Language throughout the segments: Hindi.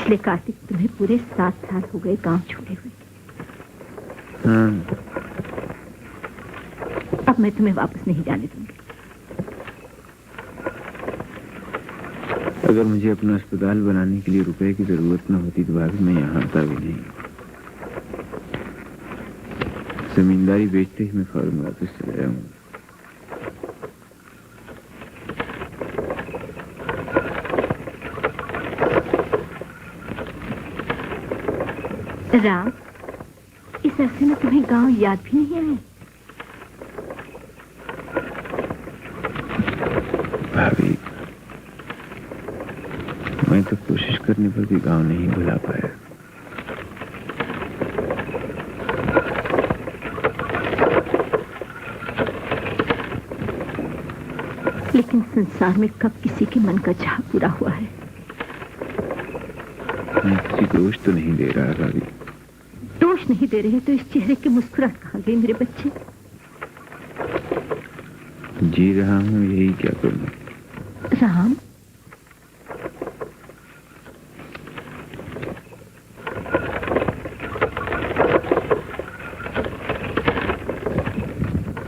पिछले कार्तिक तुम्हें पूरे 7 साल हो गए गांव छोड़े हुए। हाँ। अब मैं तुम्हें वापस नहीं जाने दूंगी। अगर मुझे अपना अस्पताल बनाने के लिए रुपए की जरूरत न होती तो भाभी मैं यहाँ आता भी नहीं। जमींदारी बेचते ही मैं फौरन वापस चला जाऊंगा। राम, इस अरसे में तुम्हें गांव याद भी नहीं आए? भाभी, मैं तो कोशिश करने पर भी गांव नहीं भुला पाया। लेकिन संसार में कब किसी के मन का चाह पूरा हुआ है? मैं किसी को दोष तो नहीं दे रहा भाभी। दोष नहीं दे रहे तो इस चेहरे की मुस्कुराहट कहाँ गई मेरे बच्चे? जी रहा हूँ, यही क्या करूँ। राम,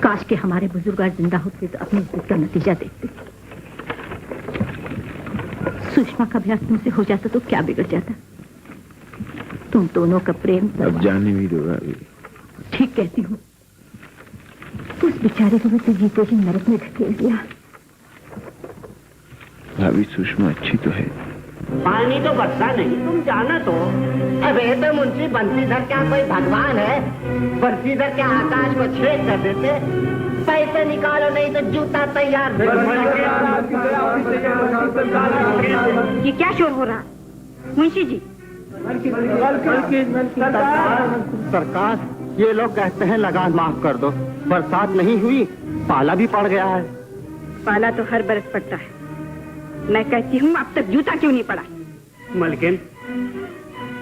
काश के हमारे बुजुर्ग आज जिंदा होते तो अपनी जिद का नतीजा देखते। सुषमा का ब्याह तुमसे हो जाता तो क्या बिगड़ जाता? तुम दोनों का प्रेम अब जाने भी दो भाभी। ठीक कहती हूँ। उस बेचारे को भी तो जीते ही नरक में धकेल दिया। भाभी, सुषमा अच्छी तो है। पानी तो बरसा नहीं, तुम जाना तो। अबे तो मुंशी बंसीधर क्या कोई भगवान है? बंसीधर क्या आकाश को छेद कर देते? पैसे निकालो नहीं तो जूता तैयार। ये क्या शोर हो रहा मुंशी जी? सरकार, ये लोग कहते हैं लगान माफ कर दो। बरसात नहीं हुई, पाला भी पड़ गया है। पाला तो हर बरस पड़ता है। मैं कहती हूँ अब तक जूता क्यों नहीं पड़ा? मलकिन,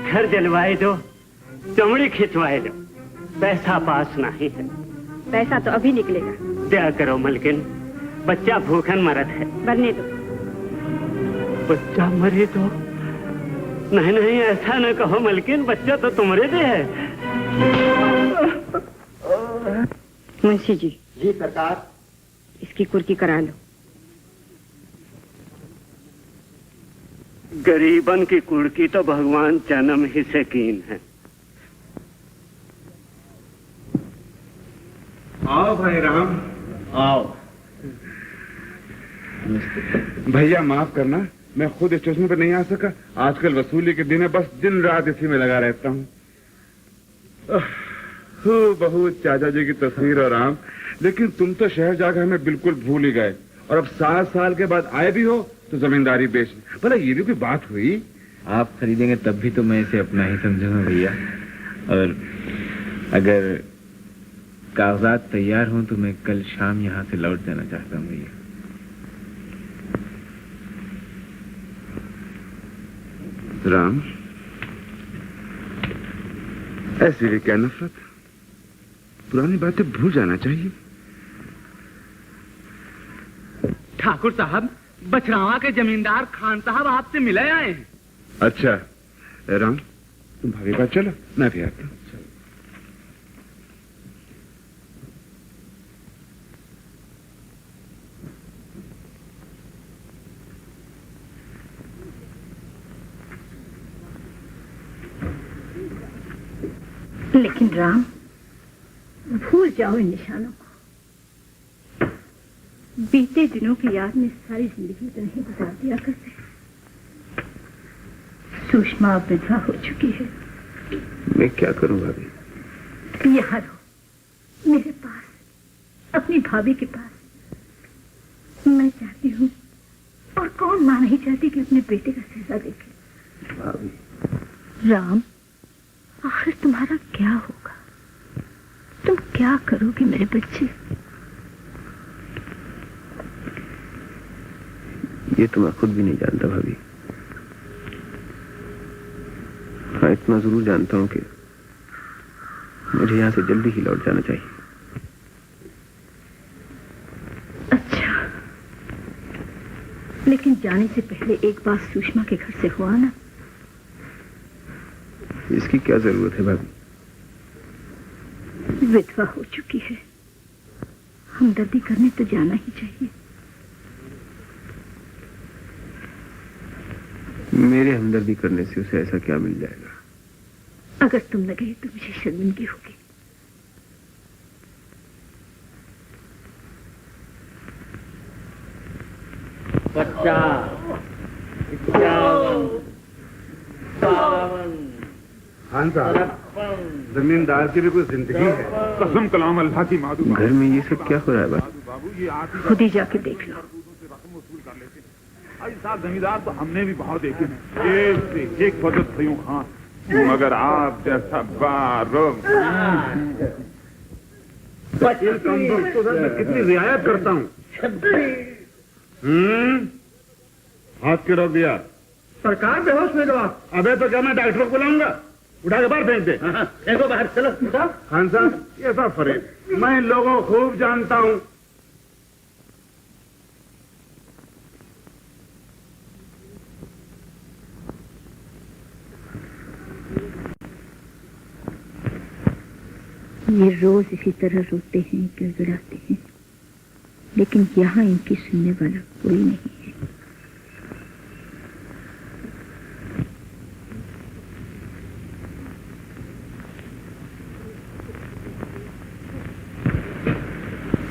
घर जलवाए दो, चमड़ी खिंचवाए दो, पैसा पास नहीं है। पैसा तो अभी निकलेगा। क्या करो मलकिन, बच्चा भूखन मरत है। बनने दो। बच्चा मरे तो? नहीं नहीं, ऐसा न कहो मलकिन, बच्चा तो तुम्हारे दे है। मुंशी जी। जी सरकार। इसकी कुर्की करा लो। गरीबन की कुड़की तो भगवान जन्म ही से कीन है। आओ भाई राम, आओ। भैया माफ करना, मैं खुद स्टेशन पर नहीं आ सका। आजकल वसूली के दिन है, बस दिन रात इसी में लगा रहता हूँ। बहू, चाचा जी की तस्वीर और आम, लेकिन तुम तो शहर जाकर हमें बिल्कुल भूल ही गए। और अब 7 साल के बाद आए भी हो तो जमींदारी बेच। भला ये भी कोई बात हुई? आप खरीदेंगे तब भी तो मैं इसे अपना ही समझूंगा भैया। और अगर कागजात तैयार हों तो मैं कल शाम यहाँ से लौट जाना चाहता हूँ भैया। राम, ऐसी भी क्या नफरत? पुरानी बातें भूल जाना चाहिए। ठाकुर साहब, बछरावा के जमींदार खान साहब आपसे मिले आए हैं। अच्छा राम, तुम भाभी पास चलो, मैं भी आता हूँ। लेकिन राम, भूल जाओ इन निशानों को। बीते दिनों की याद में सारी जिंदगी तो नहीं गुजार दिया करते। सुषमा विधवा हो चुकी है। मैं क्या करूं भाभी? यहाँ रहो, मेरे पास, अपनी भाभी के पास। मैं चाहती हूँ, और कौन मां नहीं चाहती कि अपने बेटे का सहजा देखे। भाभी। राम, आखिर तुम्हारा क्या होगा? तुम क्या करोगे मेरे बच्चे? ये तो मैं खुद भी नहीं जानता भाभी। हाँ, इतना जरूर जानता हूँ कि मुझे यहाँ से जल्दी ही लौट जाना चाहिए। अच्छा, लेकिन जाने से पहले एक बात सुषमा के घर से हुआ ना। इसकी क्या जरूरत है भाभी? विधवा हो चुकी है, हमदर्दी करने तो जाना ही चाहिए। मेरे हमदर्दी करने से उसे ऐसा क्या मिल जाएगा? अगर तुम न गए तो मुझे शर्मिंदगी होगी। खान साहब, जमींदार की भी कोई जिंदगी है। कसम कलाम अल्लाह की मादू। घर में ये सब क्या हो रहा है बाबू? ये आप ही खुद ही जाके देख लो। रकम वसूल कर लेते हैं। अरे साहब, जमींदार तो हमने भी बहुत देखे हैं, एक से एक फजत थयूं खां, मगर आप जैसा बारो इन कमबख्तों से मैं कितनी रियायत करता हूँ। हाथ क्यों रोक दिया? सरकार बेहोश में गवा। अबे तो क्या मैं डॉक्टर को बुलाऊंगा? उठा के बाहर फेंक दे। देखो बाहर चलो। खान साहब, ये सब फरेब, मैं इन लोगों को खूब जानता हूँ। ये रोज इसी तरह रोते हैं, गिड़गिड़ाते हैं, लेकिन यहाँ इनकी सुनने वाला कोई नहीं है।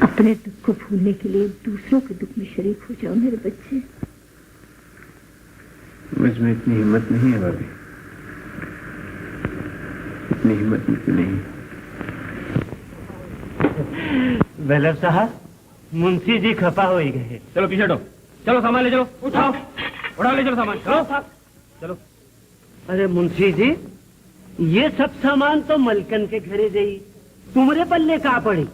अपने दुख को भूलने के लिए दूसरों के दुख में शरीक हो जाओ मेरे बच्चे। मुझ में इतनी हिम्मत नहीं है भाभी, इतनी हिम्मत मुझे नहीं। बेलर साहब, मुंशी जी खपा हो ही गए। चलो पीछे हटो, चलो सामान ले चलो, उठाओ, उठा ले चलो सामान, चलो चलो। अरे मुंशी जी, ये सब सामान तो मलकन के घरे गई, तुम्हारे पल्ले कहाँ पड़ी?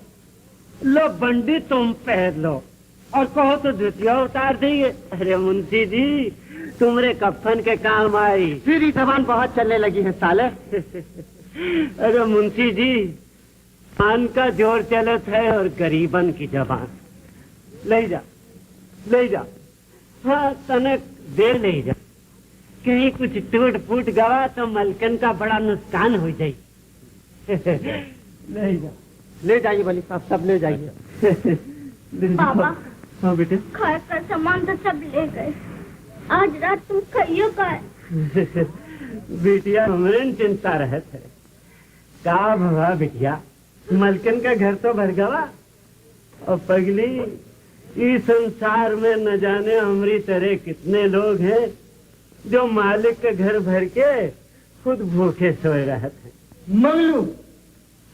लो बंडी तुम पहन लो और कहो तो जुतिया उतार देंगे। अरे मुंशी जी, तुम्हारे कफन के काम आई। फिर ये जबान बहुत चलने लगी है साले। अरे मुंशी जी, पान का जोर चलत है और गरीबन की जबान। ले जा, ले जा, हाँ तनक देर ले जा, कहीं कुछ टूट फूट गवा तो मलकन का बड़ा नुकसान हो जाए। ले जा, ले जाइए वली साहब, सब ले जाइए। पापा, हाँ बेटे। घर का सामान तो सब ले गए, आज रात तुम खाइयो का? बिटिया हमरे चिंता रहत है। का भवा बिटिया, मलकन का घर तो भर गवा और पगली, इस संसार में न जाने हमारी तरह कितने लोग हैं जो मालिक के घर भर के खुद भूखे सोए रहते हैं। मंगलू,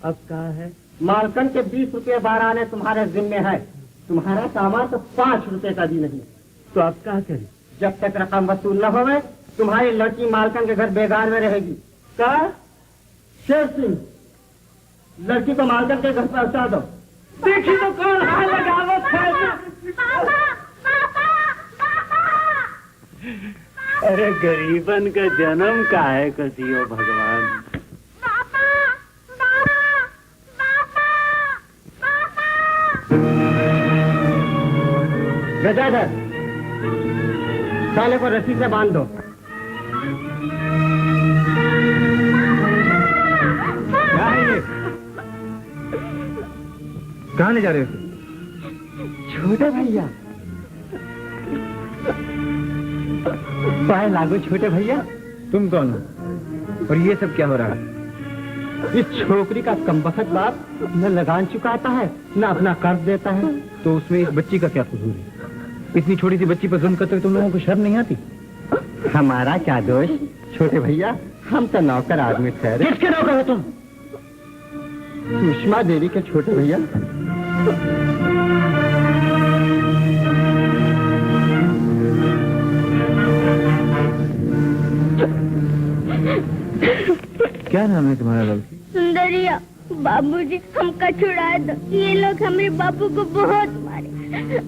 अब क्या है? मालकन के 20 रुपए बाराने तुम्हारे जिम्मे है, तुम्हारा सामान तो 5 रुपए का भी नहीं। तो अब क्या करें? जब तक रकम वसूल न होवे, तुम्हारी लड़की मालकन के घर बेगार में रहेगी। का शेर सिंह, लड़की को मालकन के घर पहुंचा दो। देखी तो कौन हाल लगावत है। अरे गरीबन का जन्म का है कसियो भगवान। गजाधर, साले को रस्सी से बांध दो। क्या है ये? कहाँ ले जा रहे हो? छोटे भैया, पाए लागो छोटे भैया। तुम कौन हो और ये सब क्या हो रहा है? इस छोकरी का कमबख्त बाप न लगान चुकाता है न अपना कर्ज देता है। तो उसमें इस बच्ची का क्या कसूर है? इतनी छोटी सी बच्ची पर जुल्म करते हुए तुम लोगों को शर्म नहीं आती? हमारा क्या दोष छोटे भैया, हम तो नौकर आदमी ठहरे। किसके नौकर हो तुम? सुषमा देवी के छोटे भैया। क्या नाम है तुम्हारा लड़की? सुंदरिया। बाबूजी, हमका छुड़ा दो, ये लोग हमारे बापू को बहुत मारे,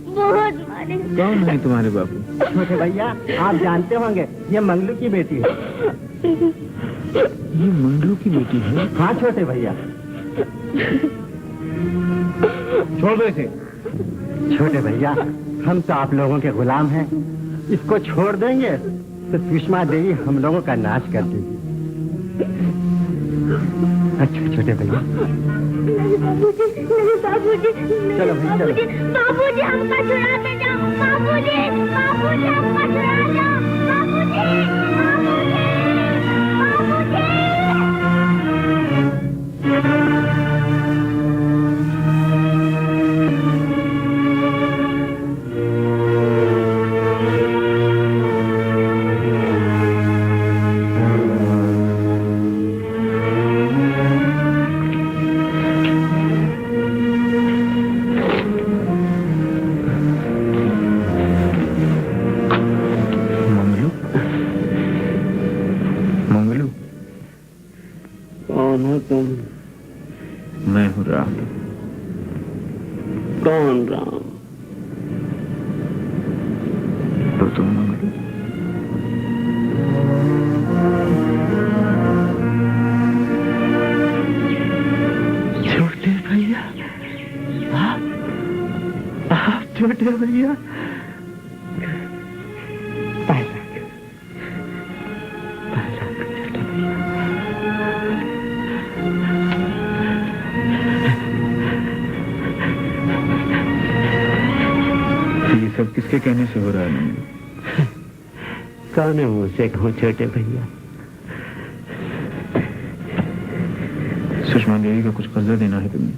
बहुत मारे। कौन है तुम्हारे बापू? छोटे भैया, आप जानते होंगे, ये मंगलू की बेटी है। ये मंगलू की बेटी है? हाँ छोटे भैया। छोड़ दो इसे। छोटे भैया, हम तो आप लोगों के गुलाम हैं, इसको छोड़ देंगे तो सुषमा देवी हम लोगों का नाश कर देगी। अच्छा छोटे भैया, नहीं बाबूजी, नहीं बाबूजी, नहीं चलो भाई, चलो। बाबूजी, बाबूजी हमको छुड़ा के जाओ, बाबूजी, बाबूजी हमको छुड़ा जाओ, बाबूजी, बाबूजी, मंगलू, कौन हो तुम? मैं हूँ राम। कौन राम? तो तुम मंगलू। छोटे भैया, आप छोटे भैया। ये सब किसके कहने से हो रहा है मंगलू? कौन है मुझसे कहूँ छोटे भैया? सुषमा देवी का कुछ कर्जा देना है तुम्हें।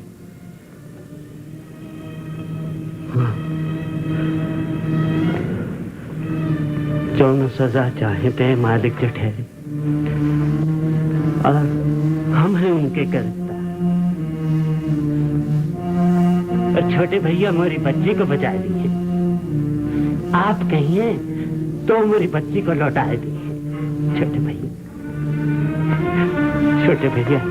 जो सजा चाहे पे मालिक जो ठहरे, और हम हैं उनके गिरफ्तार। और छोटे भैया मेरी बच्ची को बचा दीजिए। आप कहिए तो मेरी बच्ची को लौटा दीजिए छोटे भैया। छोटे भैया,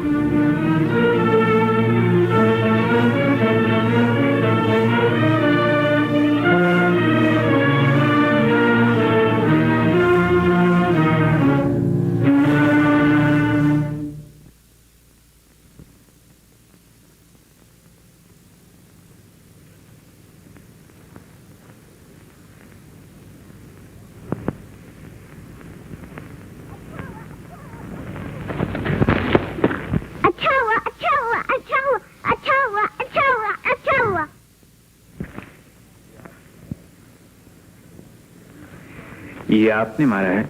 ये आपने मारा है?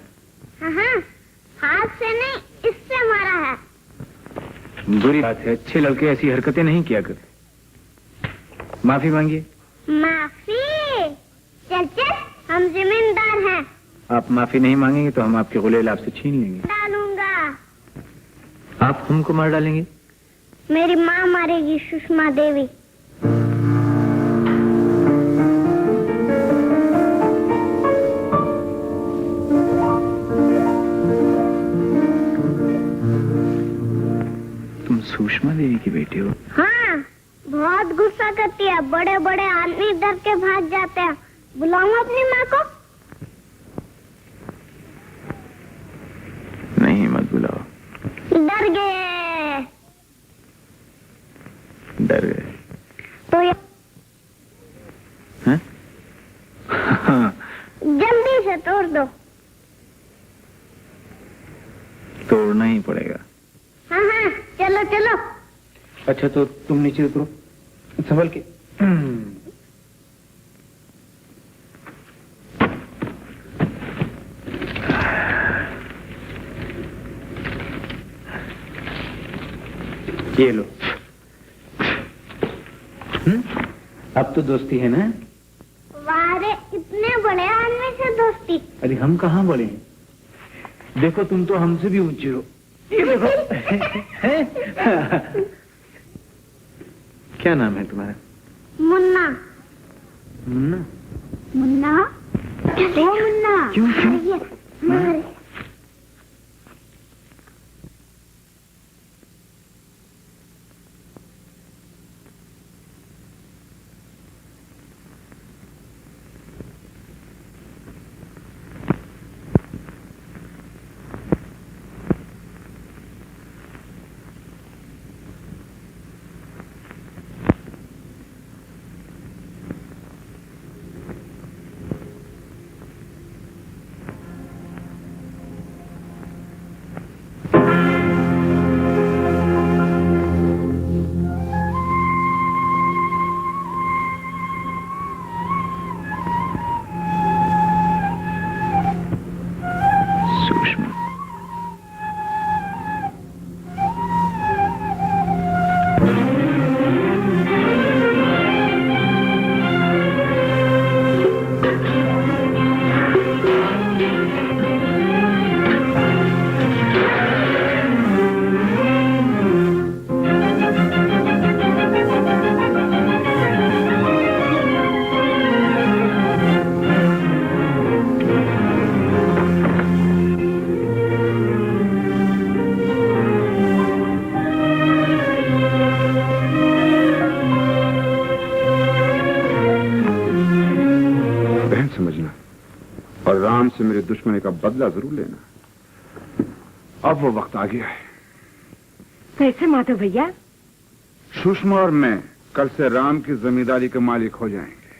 हाँ, हाथ से नहीं, इससे मारा है। बुरी बात है, अच्छे लड़के ऐसी हरकतें नहीं किया करते। माफी मांगिए। माफी? चल चल, हम जिम्मेदार हैं। आप माफी नहीं मांगेंगे तो हम आपके गुलेल आपसे छीन लेंगे। डालूंगा। आप हमको मार डालेंगे? मेरी माँ मारेगी, सुषमा देवी। तुम सुषमा देवी की बेटी हो? हाँ, बहुत गुस्सा करती है। बड़े बड़े आदमी डर के भाग जाते हैं। बुलाऊं अपनी माँ को? नहीं, मत बुलाओ। डर गए। डर गए तो ये हैं? जल्दी से तोड़ दो। तोड़ना ही पड़ेगा। हाँ हाँ, चलो चलो। अच्छा तो तुम नीचे उतरो, संभल के। ये लो। अब तो दोस्ती है ना? वारे, इतने बड़े आदमी से दोस्ती। अरे हम कहाँ बड़े हैं? देखो तुम तो हमसे भी ऊंचे हो। ये देखो। क्या नाम है तुम्हारा? मुन्ना। मुन्ना? मुन्ना? ओ मुन्ना। क्यों क्यों? मारे। का बदला जरूर लेना। अब वो वक्त आ गया है। कैसे माधव भैया? सुषमा और मैं कल से राम की जमींदारी के मालिक हो जाएंगे।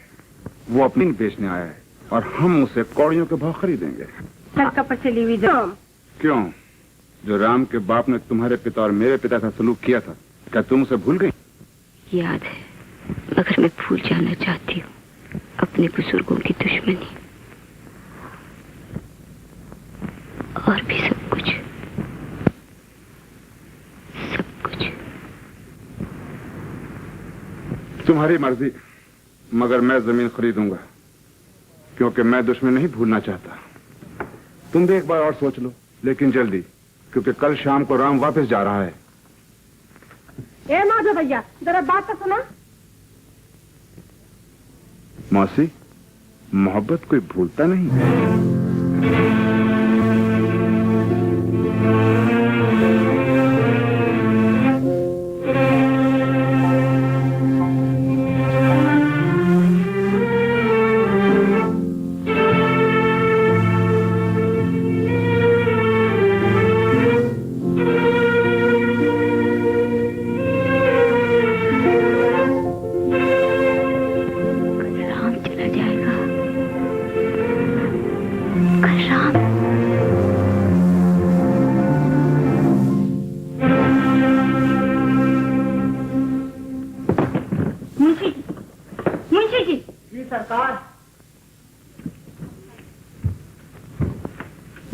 वो अपनी बेचने आया है और हम उसे कौड़ियों के भाव खरीदेंगे। क्यों? जो राम के बाप ने तुम्हारे पिता और मेरे पिता का सलूक किया था, क्या तुम उसे भूल गई? याद है, मगर मैं भूल जाना चाहती हूँ अपने बुजुर्गों की दुश्मनी और भी सब कुछ। तुम्हारी मर्जी, मगर मैं जमीन खरीदूंगा, क्योंकि मैं दुश्मन नहीं भूलना चाहता। तुम भी एक बार और सोच लो, लेकिन जल्दी, क्योंकि कल शाम को राम वापस जा रहा है। ए माधव भैया, जरा बात तो सुना। मौसी, मोहब्बत कोई भूलता नहीं।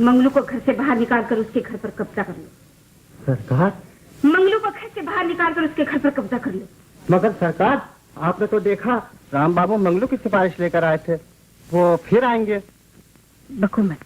मंगलू को घर से बाहर निकाल कर उसके घर पर कब्जा कर लो। सरकार? मंगलू को घर से बाहर निकाल कर उसके घर पर कब्जा कर लो। मगर सरकार, आपने तो देखा राम बाबू मंगलू की सिफारिश लेकर आए थे, वो फिर आएंगे। बको मत।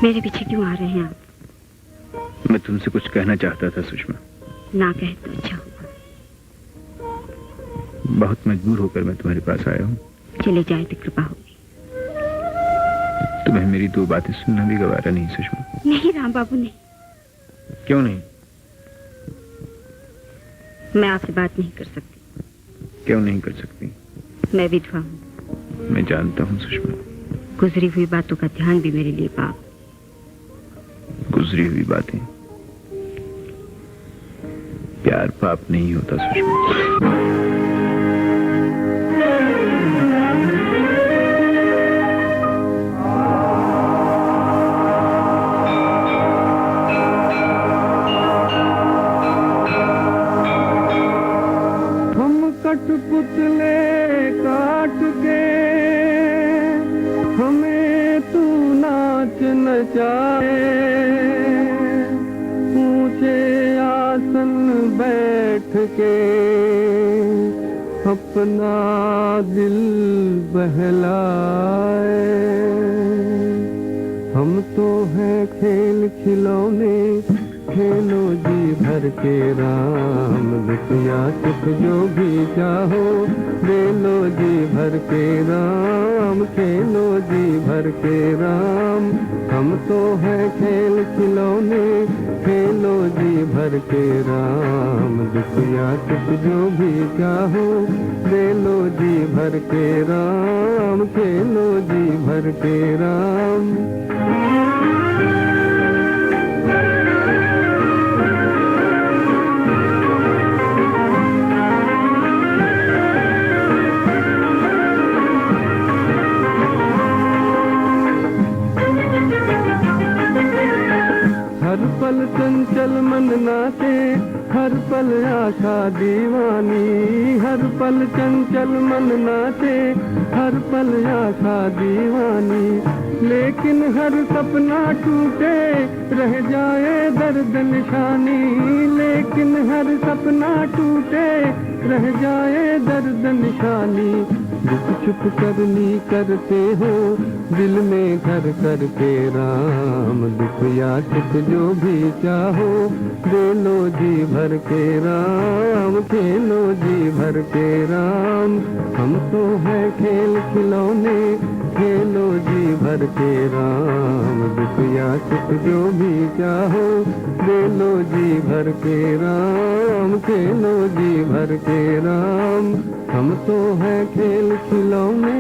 मेरे पीछे क्यों आ रहे हैं आप? मैं तुमसे कुछ कहना चाहता था सुषमा। ना कहे तो अच्छा होगा। बहुत मजबूर होकर मैं तुम्हारे पास आया हूँ। चले जाए तो कृपा होगी। तुम्हें मेरी दो बातें सुनना भी गवारा नहीं सुषमा? नहीं राम बाबू, नहीं। क्यों नहीं? मैं आपसे बात नहीं कर सकती। क्यों नहीं कर सकती? मैं विधवा हूँ। मैं जानता हूँ सुषमा। गुजरी हुई बातों का ध्यान भी मेरे लिए पाप। गुजरी हुई बातें, प्यार पाप नहीं होता सुषमा। कठपुतले काट के हमें तू नाच नचाए, ऊंचे आसन बैठ के अपना दिल बहलाए। हम तो हैं खेल खिलौने, खेलो जी भर के राम, दुनिया सुख जो भी चाहो ले लो जी भर के राम, खेलो जी भर के राम। हम तो हैं खेल खिलौने, खेलो जी भर के राम, दुनिया सुख जो भी चाहो ले लो जी भर के राम, खेलो जी भर के राम। हर पल चंचल मन नाचे, हर पल आशा दीवानी। हर पल चंचल मन नाचे, हर पल आशा दीवानी। लेकिन हर सपना टूटे, रह जाए दर्द निशानी। लेकिन हर सपना टूटे, रह जाए दर्द निशानी। दुख चुप करनी करते हो, दिल में घर करके राम। दुख या सुख जो भी चाहो, दे लो जी भर के राम। खेलो जी भर के राम। हम तो है खेल खिलौने, खेलो जी भर के राम। दुख या सुख जो भी चाहो, दे लो जी भर के राम। खेलो जी भर के राम। हम तो है खेल खिलौने।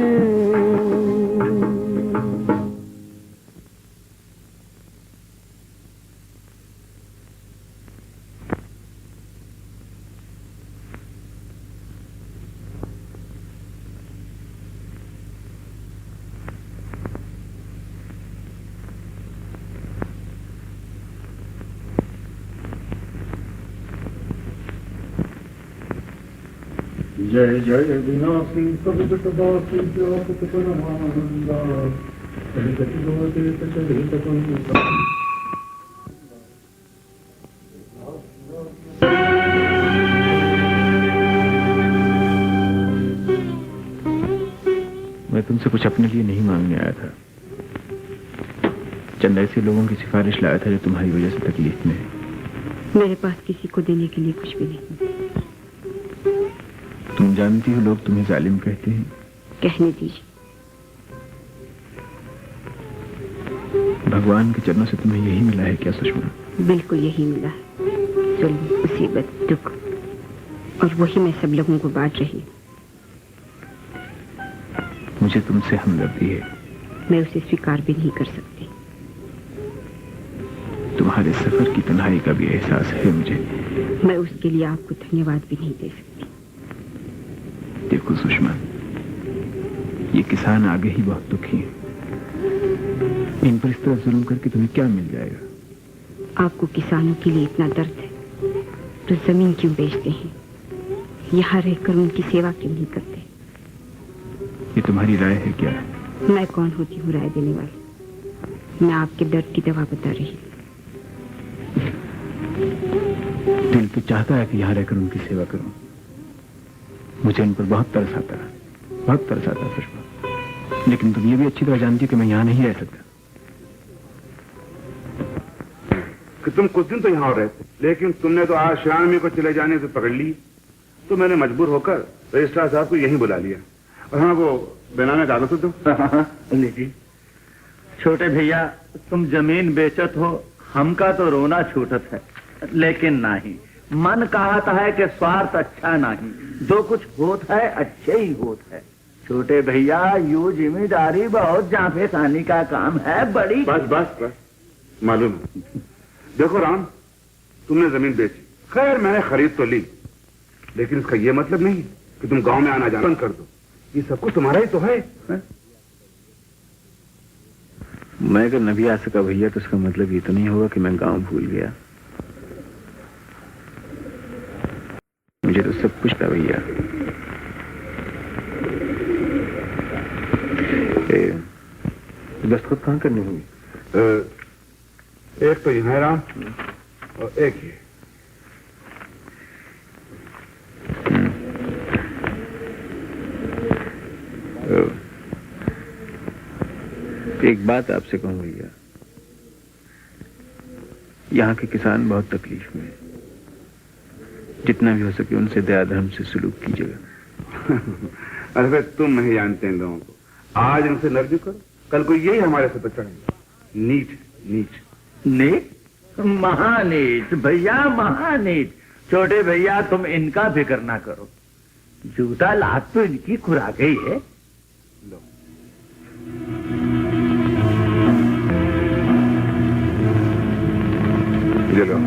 जय जय विनाशी सब जगदासी व्यापक परमानंदा। चरित चरित चरित पंडिता। मैं तुमसे कुछ अपने लिए नहीं मांगने आया था। चंद ऐसे लोगों की सिफारिश लाया था जो तुम्हारी वजह से तकलीफ में है। मेरे पास किसी को देने के लिए कुछ भी नहीं। तुम जानती हो लोग तुम्हें जालिम कहते हैं। कहने दीजिए। भगवान के चरणों से तुम्हें यही मिला है क्या सुषमा? बिल्कुल यही मिला है। जुल्म, मुसीबत, दुख, और वही मैं सब लोगों को बांट रही हूँ। मुझे तुमसे हमदर्दी है। मैं उसे स्वीकार भी नहीं कर सकती। तुम्हारे सफर की तन्हाई का भी एहसास है मुझे। मैं उसके लिए आपको धन्यवाद भी नहीं दे सकती। देखो सुषमा, ये किसान आगे ही बहुत दुखी हैं। इन पर इस तरह जुल्म करके तुम्हें क्या मिल जाएगा? आपको किसानों के लिए इतना दर्द है तो जमीन क्यों बेचते हैं? यहाँ रहकर उनकी सेवा क्यों नहीं करते? ये तुम्हारी राय है क्या? मैं कौन होती हूँ राय देने वाली? मैं आपके दर्द की दवा बता रही हूँ। दिल तो चाहता है कि यहाँ रहकर उनकी सेवा करूं। मुझे उन पर बहुत तरस आता है, बहुत तरस आता है सुषमा। लेकिन तुम ये भी अच्छी तरह जानती हो कि मैं यहाँ नहीं रह सकता। कि तुम कुछ दिन तो यहाँ रहे थे, लेकिन तुमने तो आज श्यामी को चले जाने से पकड़ ली, तो मैंने मजबूर होकर रजिस्ट्रार साहब को यहीं बुला लिया। और हाँ, वो बेनामे कागज तो दो। लीजिए। छोटे भैया, तुम जमीन बेचत हो, हमका तो रोना छूटत है, लेकिन नहीं। मन कहता है कि स्वार्थ अच्छा नहीं, जो कुछ होता है अच्छे ही होता है। छोटे भैया, यू जिम्मेदारी बहुत जाफेसानी का काम है, बड़ी। बस बस बस, मालूम है। देखो राम, तुमने जमीन बेची, खैर मैंने खरीद तो ली, लेकिन इसका यह मतलब नहीं कि तुम गांव में आना जाना बंद कर दो। ये सब कुछ तुम्हारा ही तो है? मैं अगर न भी आ सका भैया, तो इसका मतलब ये तो नहीं होगा कि मैं गांव भूल गया। मुझे तो सब कुछ था भैया। दस्तखत कहाँ करनी होगी? एक तो यहाँ है राम, और एक ये। एक बात आपसे कहूं भैया, यहाँ के किसान बहुत तकलीफ में हैं। जितना भी हो सके उनसे दया धर्म से सलूक कीजिएगा। अरे तुम नहीं जानते इन लोगों को। आज इनसे नर्ज करो, कल को यही हमारे से चढ़ेंगे। नीच नीच नीच, महानीच भैया, महानीच। छोटे भैया, तुम इनका फिक्र ना करो। जूता लात तो इनकी खुराक ही है। लो। ये लो।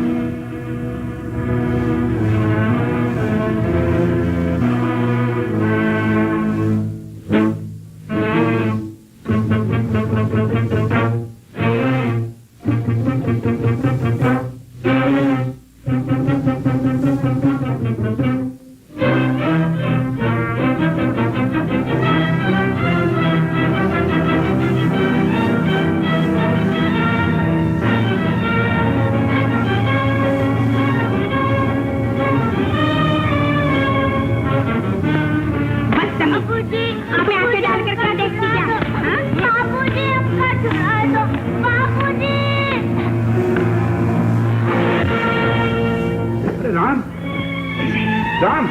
राम,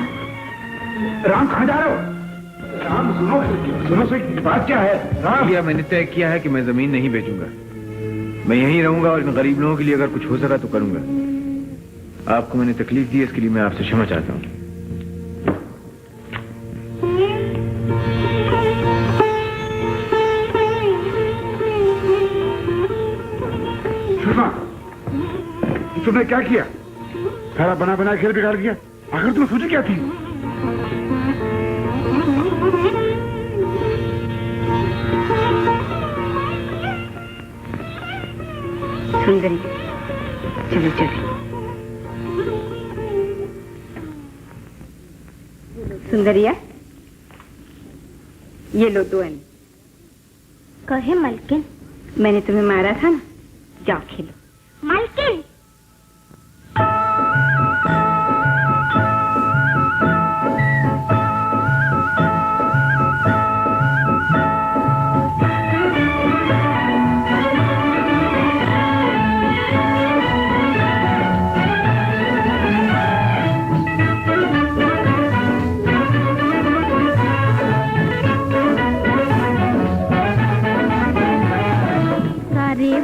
राम कहाँ जा रहे हो? राम सुनो, सुनो सही, बात क्या है? राम, भैया मैंने तय किया है कि मैं जमीन नहीं बेचूंगा। मैं यहीं रहूंगा और इन गरीब लोगों के लिए अगर कुछ हो सका तो करूंगा। आपको मैंने तकलीफ दी, इसके लिए मैं आपसे क्षमा चाहता हूँ। तुमने क्या किया? सारा बना बना खेल बिगाड़ दिया। आखिर तुम्हें सोची क्या थी? सुंदरी, चलो चलो। सुंदरिया, ये लो 2 आने। कहे मलकिन? मैंने तुम्हें मारा था ना, जाओ खेलो। मलकिन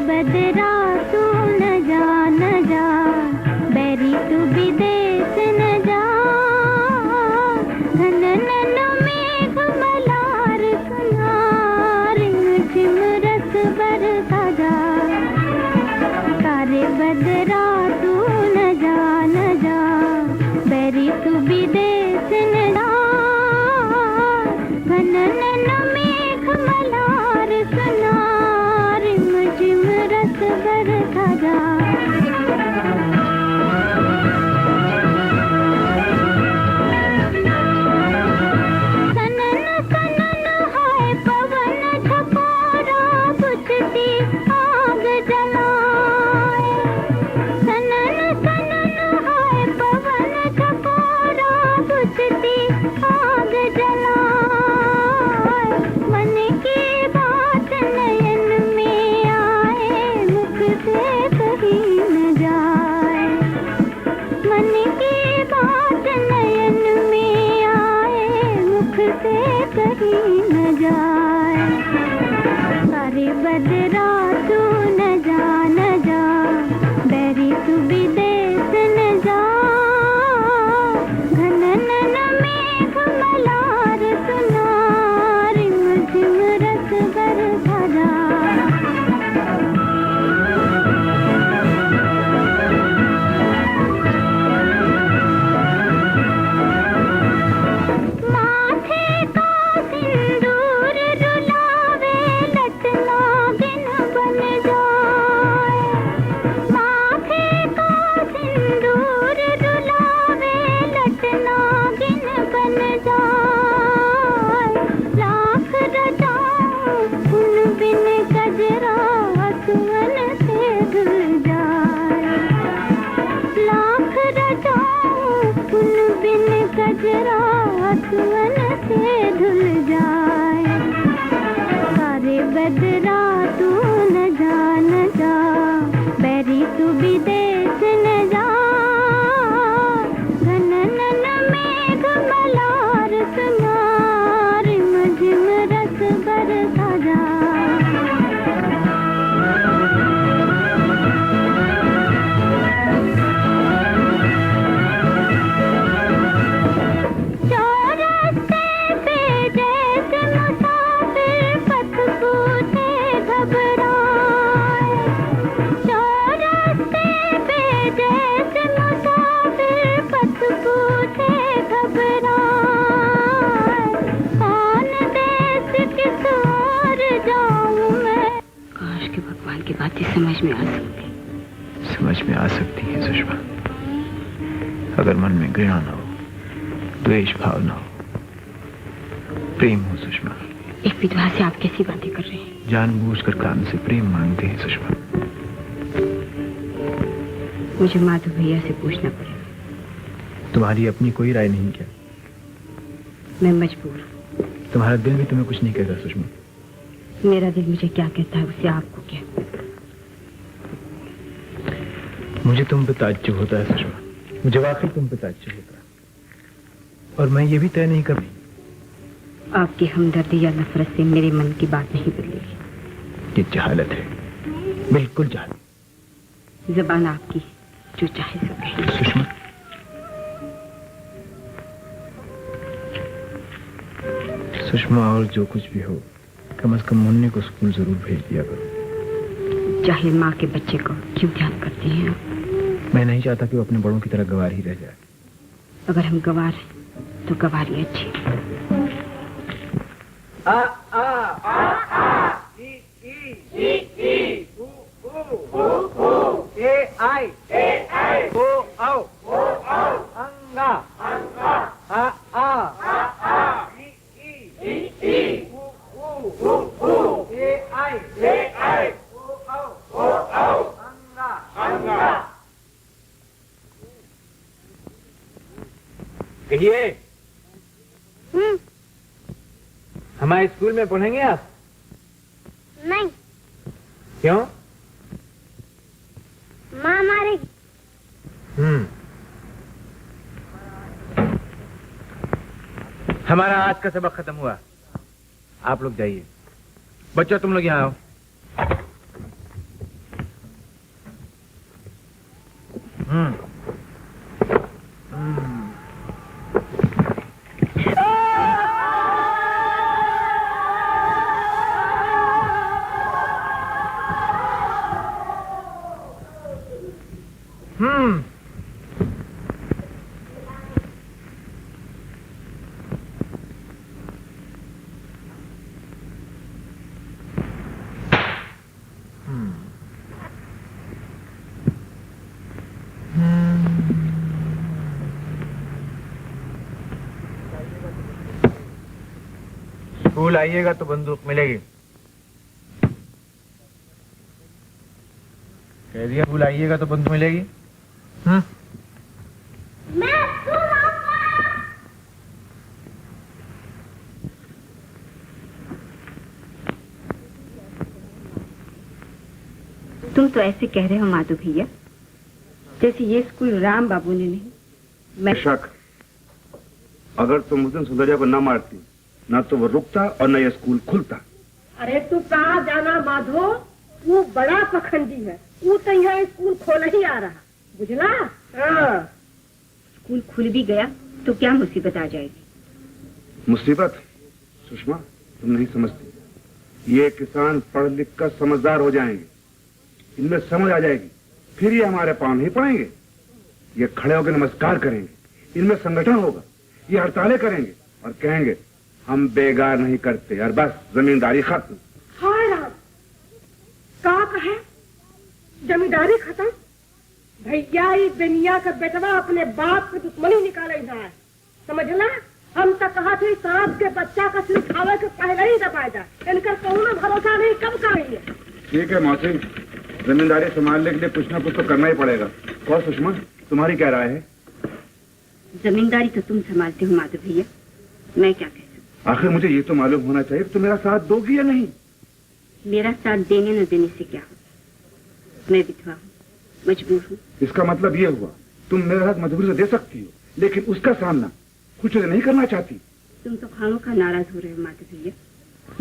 बदरा तू न जा बैरी तू विदेश न जा घनन मेघ मलार सुनार झिम रस बरसा जा तारे बदरा तू न जा बैरी तू विदेश न जा घनन मेघ मलार सुनार झिम रस बरसा जा सनन सनन हाय पवन झकोरा बुझती आग जलाए सनन सनन हाय पवन झकोरा बुझती आग जलाए मन की बात नयन में आए मुख से कहीं न जाए मन की बात नयन में आए मुख से कहीं न जाए सारे बदरा तू न जा बैरी तू विदेश न जा घनन मेघ मलार सुनार झिम रस बरसा जा माथे का सिंदूर रुलावे लटना बिन बन जाए माथे का सिंदूर रुलावे लटना बिन बन जाए लाख रचाऊं उन बिन गजरा सुमन से धुल जाए लाख रचाऊं उन बिन गजरा सुमन से धुल जाए सारे बदरा तू न जा बैरी तू विदेश न जा घनन मेघ मलार सुनार झिम रस बरसा जा चौरस्ते पे जैसे मुसाफिर पथ पूछे घबराए चौरस्ते पे जैसे मुसाफिर पथ पूछे घबराए कौन देश किस ओर जाऊं मैं काश के भगवान की बातें समझ में आ सकती। समझ में आ सकती है सुषमा, अगर मन में घृणा न हो, द्वेष भाव न हो, प्रेम हो सुषमा। एक विधवा से आप कैसी बातें कर रहे हैं? जानबूझकर कान से प्रेम मांगते हैं सुषमा। मुझे माधव भैया से पूछना पड़ेगा। तुम्हारी अपनी कोई राय नहीं क्या? मैं मजबूर हूँ। तुम्हारा दिल भी तुम्हें कुछ नहीं कहता सुषमा। मेरा दिल मुझे क्या कहता है उससे आपको क्या? मुझे तुम पे ताज्जुब होता है सुषमा, मुझे वाकई तुम पे ताज्जुब होता है। और मैं ये भी तय नहीं कर रही। आपकी हमदर्दी या नफरत से मेरे मन की बात नहीं बदलेगी। ये जहालत है, बिल्कुल जहालत। जबान आपकी, जो चाहे सो कहे। सुषमा, सुषमा, और जो कुछ भी हो, कम से कम मुन्नी को स्कूल जरूर भेज दिया करो। जाहिर माँ के बच्चे को क्यों ध्यान करती हैं आप? मैं नहीं चाहता कि वो अपने बड़ों की तरह गवार ही रह जाए। अगर हम गवार हैं तो गवार ही अच्छी। आ आ आ आ ई ई ई ई उ उ ए आई ओ औ अंगा आ आ ई ई उ उ ए आई ओ औ अंगा। कहिए, हमारे स्कूल में पढ़ेंगे आप? नहीं। क्यों? माँ मारेगी। हमारा आज का सबक खत्म हुआ, आप लोग जाइए। बच्चों, तुम लोग यहाँ आओ। स्कूल आइएगा तो बंदूक मिलेगी। कह दिया, स्कूल आइएगा तो बंदूक मिलेगी। मैं स्कूल आऊंगा। तुम तो ऐसे कह रहे हो माधु भैया, जैसे ये स्कूल राम बाबू ने नहीं। मैं शक, अगर तुम उस दिन सुंदरिया को न मारती, ना तो वो रुकता और न ये स्कूल खुलता। अरे तू कहाँ जाना माधो, वो बड़ा पखंडी है। वो तो यहाँ स्कूल खोल ही आ रहा, बुझला? स्कूल खुल भी गया तो क्या मुसीबत आ जाएगी? मुसीबत? सुषमा, तुम नहीं समझती। ये किसान पढ़ लिख कर समझदार हो जाएंगे, इनमें समझ आ जाएगी, फिर ये हमारे पांव नहीं पड़ेंगे। ये खड़े होकर नमस्कार करेंगे, इनमें संगठन होगा, ये हड़तालें करेंगे और कहेंगे हम बेगार नहीं करते और बस जमींदारी खत्म। हाय राम, का कहे जमींदारी खत्म? भैया ये दुनिया का बेटवा अपने बाप की दुश्मनी निकाले जाए, समझला? हम तो कहा थे सांप के बच्चा का सिर खावे के पहले ही दबाए जाए। इनका कौन भरोसा नहीं, कब करेंगे? ठीक है मौसी, जमींदारी संभालने के लिए कुछ ना कुछ तो करना ही पड़ेगा। और सुषमा, तुम्हारी क्या राय है? जमींदारी तो तुम संभालते हो माधव भैया, मैं क्या कह सकती? आखिर मुझे ये तो मालूम होना चाहिए कि तुम मेरा साथ दोगी या नहीं। मेरा साथ देने न देने से क्या हो, मैं विधवा हूँ, मजबूर हूँ। इसका मतलब ये हुआ तुम मेरे साथ मजबूरी से दे सकती हो, लेकिन उसका सामना कुछ नहीं करना चाहती। तुम तो खामों का नाराज हो रहे हो माधव भैया।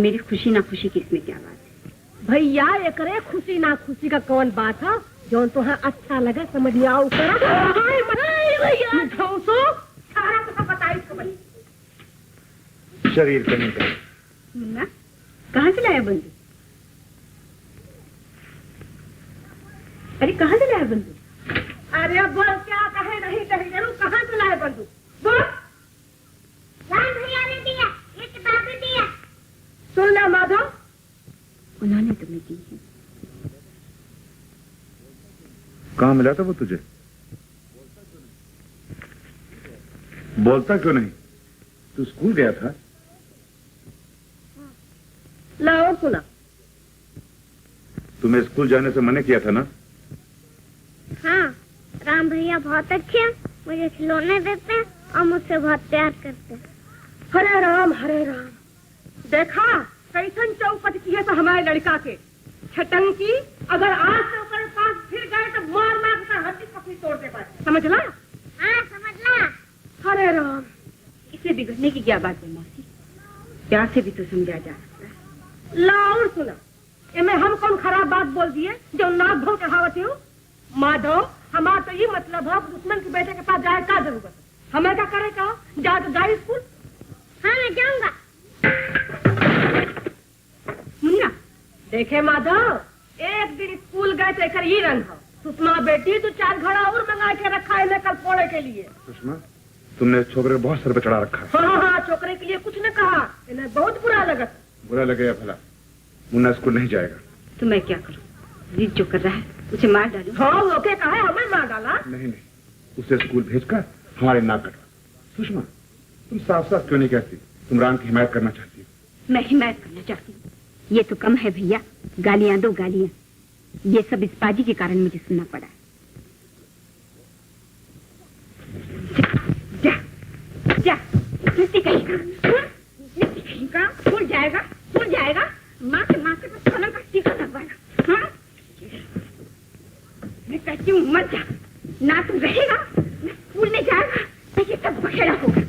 मेरी खुशी ना खुशी की इसमें क्या बात है? भैया ये करे खुशी ना खुशी का कौन बात है? जो तो हाँ अच्छा लगा समझ में आओ शरीर कहीं का मुन्ना, कहाँ से लाया बंदूक? अरे कहाँ से लाया बंदूक? अरे बोल, क्या कहे नहीं कहे जरूर, कहाँ से लाए बंदूक? बोल। राम भैया ने दिया, ये किताब ने दिया। सुन ले माधव, उन्होंने तुम्हें दी है। कहाँ मिला था वो तुझे? बोलता क्यों नहीं? तू स्कूल गया था? लाओ सुना। तुम्हें स्कूल जाने से मना किया था ना? हाँ, राम भैया बहुत अच्छे हैं, मुझे खिलौने देते हैं और मुझसे बहुत प्यार करते हैं। हरे राम हरे राम। देखा कैसन चौपट की है तो हमारे लड़का के छटंकी। अगर आज से ऊपर पास फिर गए तो मार मार कर हड्डी पकड़ी तोड़ दे पाए, समझला? हाँ समझला। हरे राम, बिगड़ने की क्या बात है मौसी? प्यार से भी तो समझा जा सकता है। लाउर सुना, इनमें हम कौन खराब बात बोल दिए जो नाक धो चढ़ावती हूँ? माधव, हमारा तो ये मतलब है दुश्मन के बेटे के पास जाए का जरूरत? हमें क्या करे का? जा तो जाए स्कूल। हाँ मैं जाऊंगा। मुन्ना देखे माधव, एक दिन स्कूल गए तो एक ये रंग हो। सुषमा बेटी तो 4 घड़ा और मंगा के रखा है इन्हें कल फोड़े के लिए। सुषमा, तुमने छोकरे को बहुत सर पे चढ़ा रखा है। हाँ, छोकरे के लिए कुछ न कहा, इन्हें बहुत बुरा लगा। बुरा लगे या भला, मुन्ना स्कूल नहीं जाएगा। तो मैं क्या करूं? जिद जो कर रहा है उसे मार डालूं? हाँ, लोके कहा है हमें मार डाला। नहीं, उसे स्कूल भेजकर हमारे नाक कटवा। सुषमा, तुम साफ साफ क्यों नहीं कहती तुम राम की हिमायत करना चाहती हो? मैं हिमायत करना चाहती हूँ, ये तो कम है भैया। गालियां दो गालियां, ये सब इस बाजी के कारण मुझे सुनना पड़ा है। जा जा, मिट्टी कहीं का भूल जाएगा। माँ के पास खाना का टीका लगवाएगा। हाँ, मैं कहती हूँ मत जा, ना तू रहेगा ना स्कूल में जाएगा, तो ये सब बखेड़ा होगा।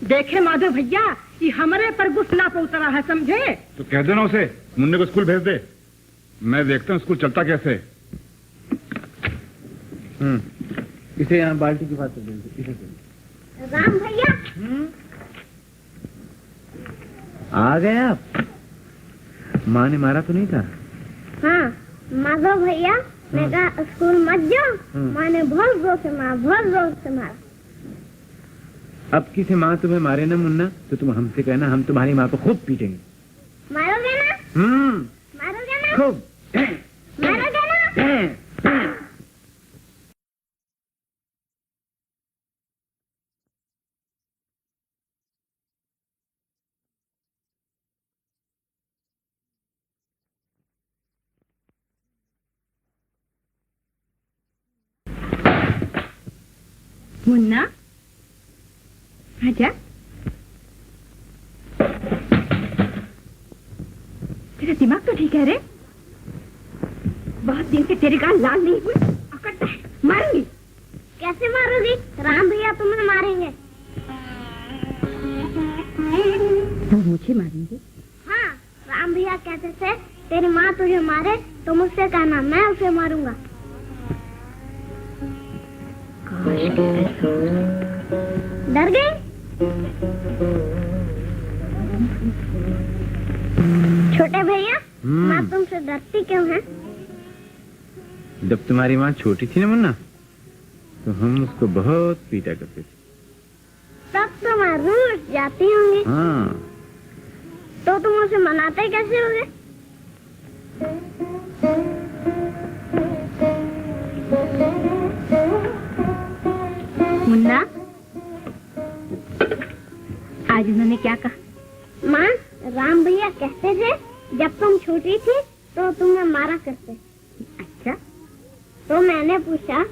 देखे माधव भैया, ये हमारे पर गुस्सा पे उतरा है, समझे? तो कह देना उसे मुन्ने को स्कूल भेज दे। मैं देखता हूँ स्कूल चलता कैसे। इसे यहाँ बाल्टी की बात कर। राम भैया आ गए आप? माँ ने मारा तो नहीं था? हाँ, माधव भैया मैं कहा स्कूल मत जाओ। माँ ने बहुत जोर से मारा। अब किसी माँ तुम्हें मारे ना मुन्ना, तो तुम हमसे कहना, हम तुम्हारी माँ को खूब पीटेंगे। मारोगे ना? मारोगे ना? खूब मारोगे ना? मुन्ना आजा। तेरा दिमाग तो ठीक है रे? बहुत दिन से तेरे गाल लाल नहीं हुए, अकड़ता है, मारूंगी। कैसे मारोगी? राम भैया तुम्हें मारेंगे। तो मुझे मारेंगे? हाँ, राम भैया कहते थे तेरी माँ तुझे मारे तो मुझसे कहना, मैं उसे मारूंगा। डर गई? छोटे भैया, माँ तुमसे डरती क्यों है? जब तुम्हारी माँ छोटी थी ना मुन्ना, तो हम उसको बहुत पीटा करते थे। तब तो मैं रूठ जाती होंगी। हाँ। तो तुम उसे मनाते कैसे होगे? मुन्ना, आज उन्होंने क्या कहा? माँ, राम भैया कहते थे जब तुम छोटी थी तो तुम्हें मारा करते। अच्छा, तो मैंने पूछा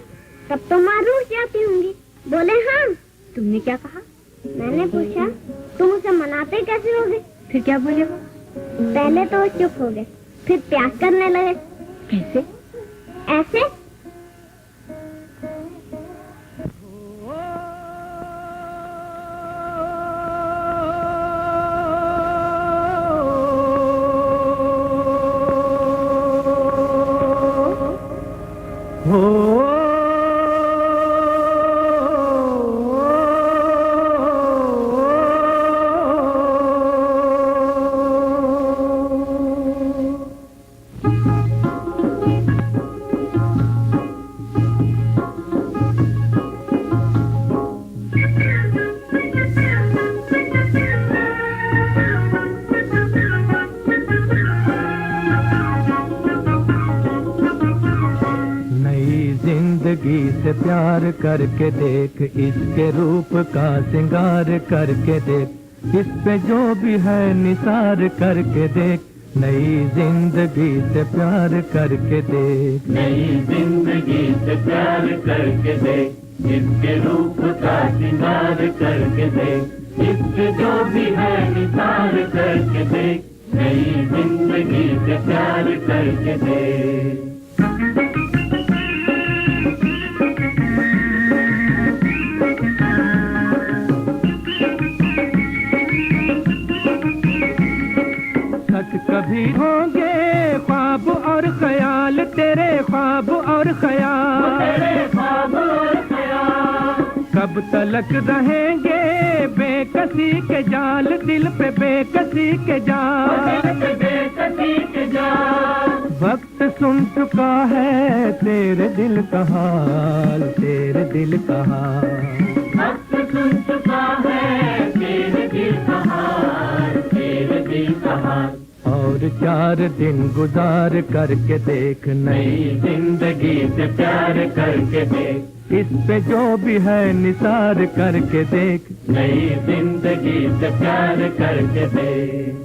तब तो माँ रूठ जाती होंगी। बोले हाँ। तुमने क्या कहा? मैंने पूछा तुम उसे मनाते कैसे होगे? फिर क्या बोले वो? पहले तो वो चुप हो गए, फिर प्यार करने लगे। कैसे? ऐसे। से प्यार करके देख, इसके रूप का सिंगार करके देख, इस पे जो भी है निसार करके देख, नई जिंदगी से प्यार करके देख, नई जिंदगी से प्यार करके देख, इसके रूप का सिंगार करके देख, इस पे जो भी है निसार करके देख, नई जिंदगी से प्यार करके देख। कभी होंगे ख्वाब और ख्याल, तेरे ख्वाब और ख्याल, कब तलक रहेंगे बेकसी के जाल, दिल पे बेकसी के जाल। वक्त सुन चुका है तेरे दिल का हाल, तेरे दिल का हाल। वक्त सुन चुका है तेरे दिल का हाल, तेरे दिल का हाल। और 4 दिन गुजार करके देख, नई जिंदगी से प्यार करके देख, इस पे जो भी है निसार करके देख, नई जिंदगी से प्यार करके देख।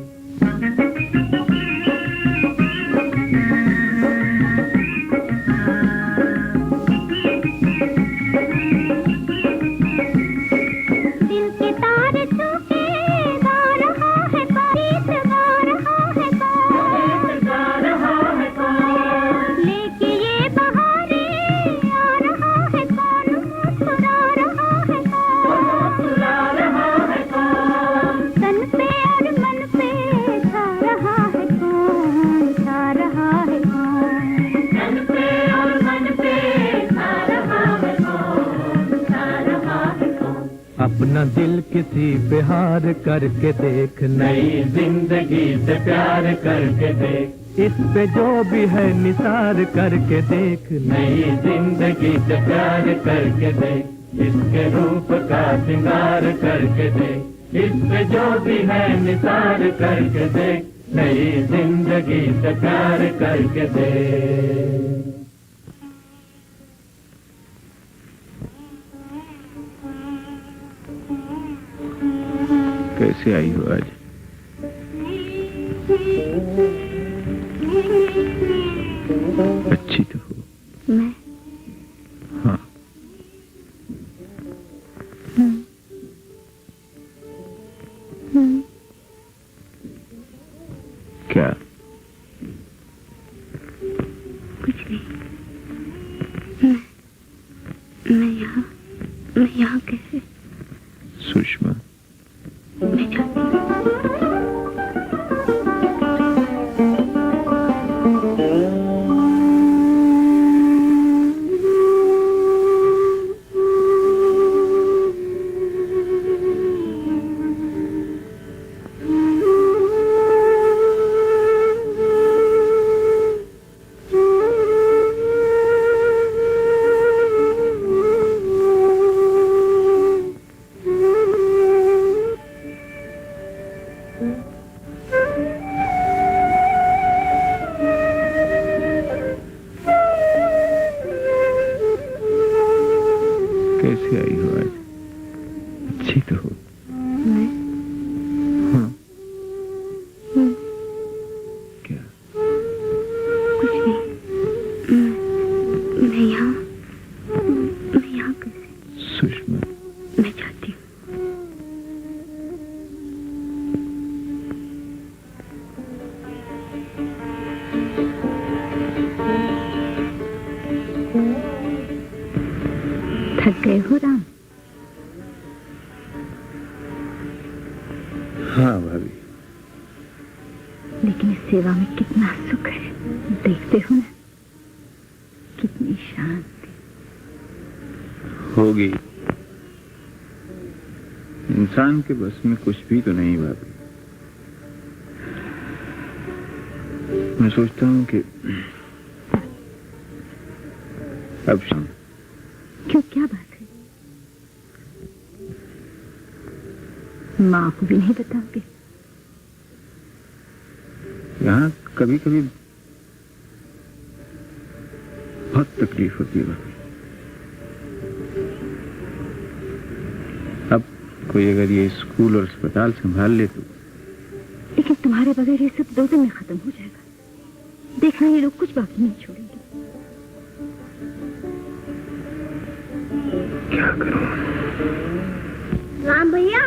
अपना दिल किसी पे हार करके देख, नई जिंदगी से प्यार करके देख, इस पे जो भी है निसार करके देख, नई जिंदगी से प्यार करके देख, इसके रूप का श्रृंगार करके देख, इस पे जो भी है निसार करके देख, नई जिंदगी से प्यार करके देख। कैसे आई हो आज? अच्छी तो हो। मैं? हाँ। क्या? कुछ नहीं। मैं यहाँ कैसे? सुषमा, मैं चाहती हूँ। कैसे आई हो आज? अच्छी तो हो। मैं? हाँ। क्या? कुछ नहीं। मैं यहाँ कैसे? सुषमा, मैं चाहती हूँ। थक गए हो राम? हाँ भाभी। लेकिन इस सेवा में कितना सुख है, देखते हो ना, कितनी शांति। होगी। इंसान के बस में कुछ भी तो नहीं भाभी। मैं सोचता हूँ कि अब शाम। क्यों, क्या बात है? माँ को भी नहीं बताओगे? यहाँ कभी कभी बहुत तकलीफ होती है भाभी। अब कोई अगर ये स्कूल और अस्पताल संभाल ले तो। लेकिन तुम्हारे बगैर ये सब 2 दिन में खत्म हो जाएगा। देखना, ये लोग कुछ बाकी नहीं छोड़ेंगे। क्या करूं? राम भैया,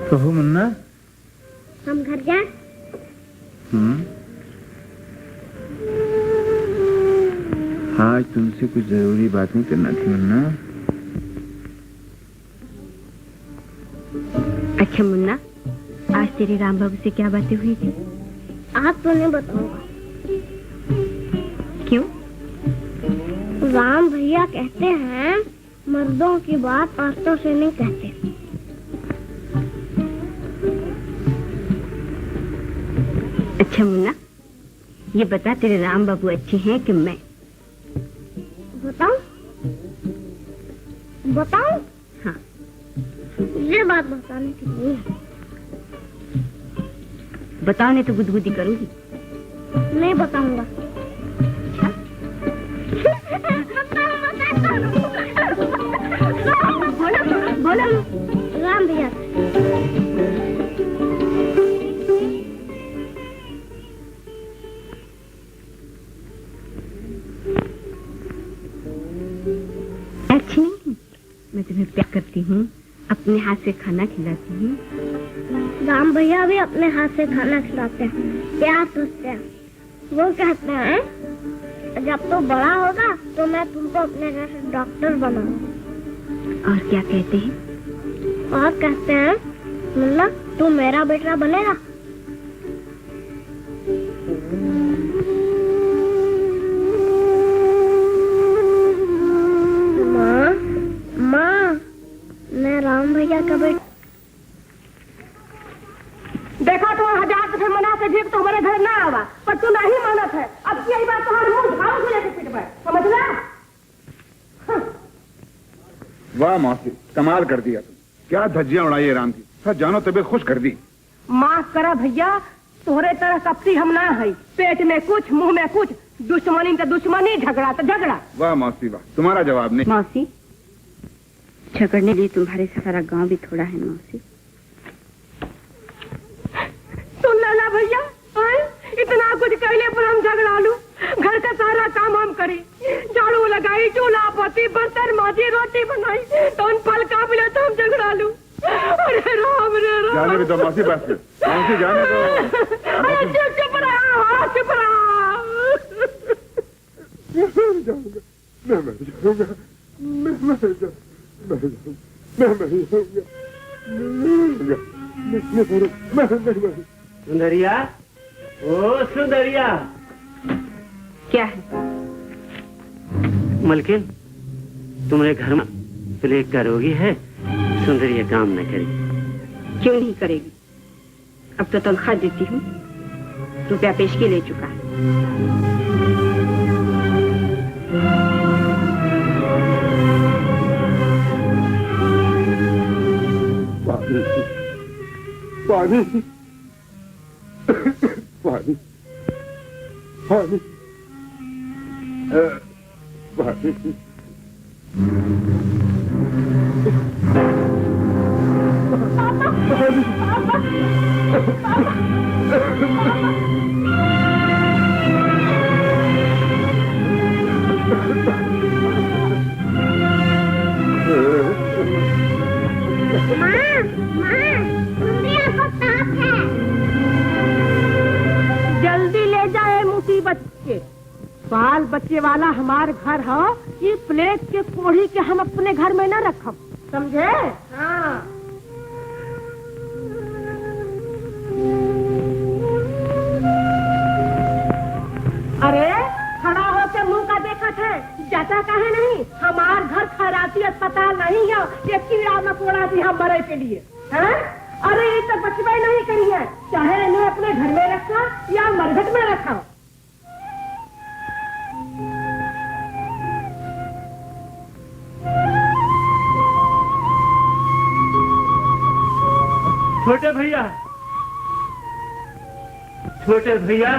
कहो मुन्ना। हम घर जाए? आज तुमसे कुछ जरूरी बातें करना थी मुन्ना। अच्छा मुन्ना, आज तेरे राम बाबू से क्या बातें हुई थी? आप तो नहीं बताऊंगा। क्यों? राम भैया कहते हैं मर्दों की बात औरतों से नहीं कहते। अच्छा मुन्ना, ये बता तेरे राम बाबू अच्छे हैं कि मैं? बताऊं? बताऊं? हाँ। ये बात बताने की नहीं है। बताओ नहीं तो गुदगुदी करूंगी। नहीं बताऊंगा। बोलो राम भैया। अच्छी नहीं, मैं तुम्हें प्यार करती हूँ, अपने हाथ से खाना खिलाती हूँ। राम भैया भी अपने हाथ से खाना खिलाते हैं, प्यार करते हैं। वो कहते हैं जब तो बड़ा होगा तो मैं तुमको अपने घर से डॉक्टर बनाऊंगा। और क्या कहते हैं? और कहते हैं मुन्ना तू मेरा बेटा बनेगा। माँ माँ, मैं राम भैया का बेटा। देखा तो 1000 दफे मना के भी तो हमारे घर ना आवा, पर तू नहीं मानत है। अब यही बात तुम्हारे मुंह झाड़ू से लेके पीट पर, समझ ला? वाह मौसी, कमाल कर दिया तुम। क्या धज्जियां उड़ाई है राम की। सर जानो तबीयत खुश कर दी। माफ करा भैया, तोहरे तरह कपटी हम ना है। पेट में कुछ, मुंह में कुछ, दुश्मनी तो दुश्मनी, झगड़ा तो झगड़ा। वाह मौसी वाह, तुम्हारा जवाब नहीं। मौसी, झगड़ने लिए तुम्हारे सारा गांव भी थोड़ा है मौसी। सुन लेना भैया, इतना कुछ कहने पर हम झगड़ा लू। घर का सारा काम हम करी, झाड़ू लगाई, चूल्हा पोती, बर्तन माजी, रोटी बनाई, तो उन पल का मिले तो हम झगड़ा लू। अरे राम रे राम। जाने भी दो मौसी, बस मौसी जाने दो। चुप रहा, चुप रहा। मैं मर जाऊंगा, मैं मर जाऊंगा। सुंदरिया, ओ सुंदरिया। क्या है? मलकिन, तुम्हारे घर में प्ले करोगी है? सुंदरिया काम न करेगी। क्यों नहीं करेगी? अब तो तनख्वाह देती हूँ, रुपया पेशगी ले चुका है। पानी पानी पानी पानी। जल्दी ले जाए मुसीबत के। बाल बच्चे वाला हमार घर हो, ये प्लेट के कोढ़ी के हम अपने घर में न रखब, समझे? हाँ। अरे खड़ा होकर मुंह का देखा थे, जाता काहे नहीं? हमार घर खैराती अस्पताल नहीं है, ये कीड़ा मकोड़ा भी हम मरे के लिए, हैं? अरे ये तो बचवा नहीं करी है, चाहे इन्हें अपने घर में रखा या मरघट में रखा। छोटे भैया, छोटे भैया,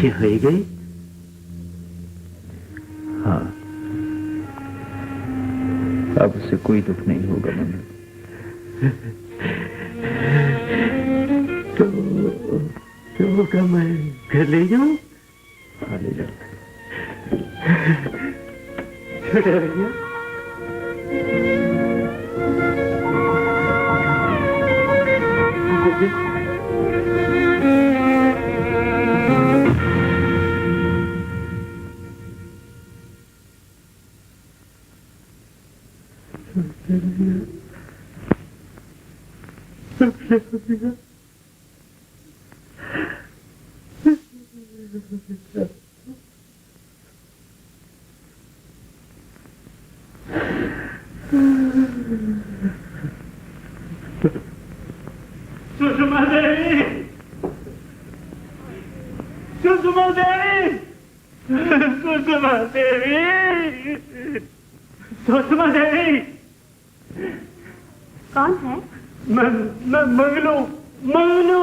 अच्छी हो गई? हाँ, अब उससे कोई दुख नहीं होगा मनु। तो क्या मैं घर ले जाऊं? हाँ, ले जाओ। छोटे भैया, सुषमा देवी, सुषमा देवी, सुषमा देवी, सुषमा देवी। कौन है? मैं मंगलू, मंगलू।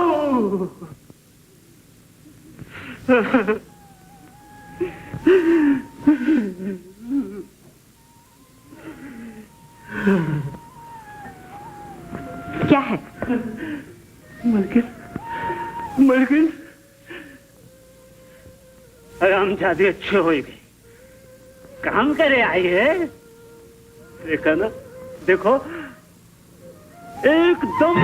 क्या है? मलकिन, मलकिन, आराम ज्यादा अच्छे हो गई। काम करे आई है, देखा ना, देखो एकदम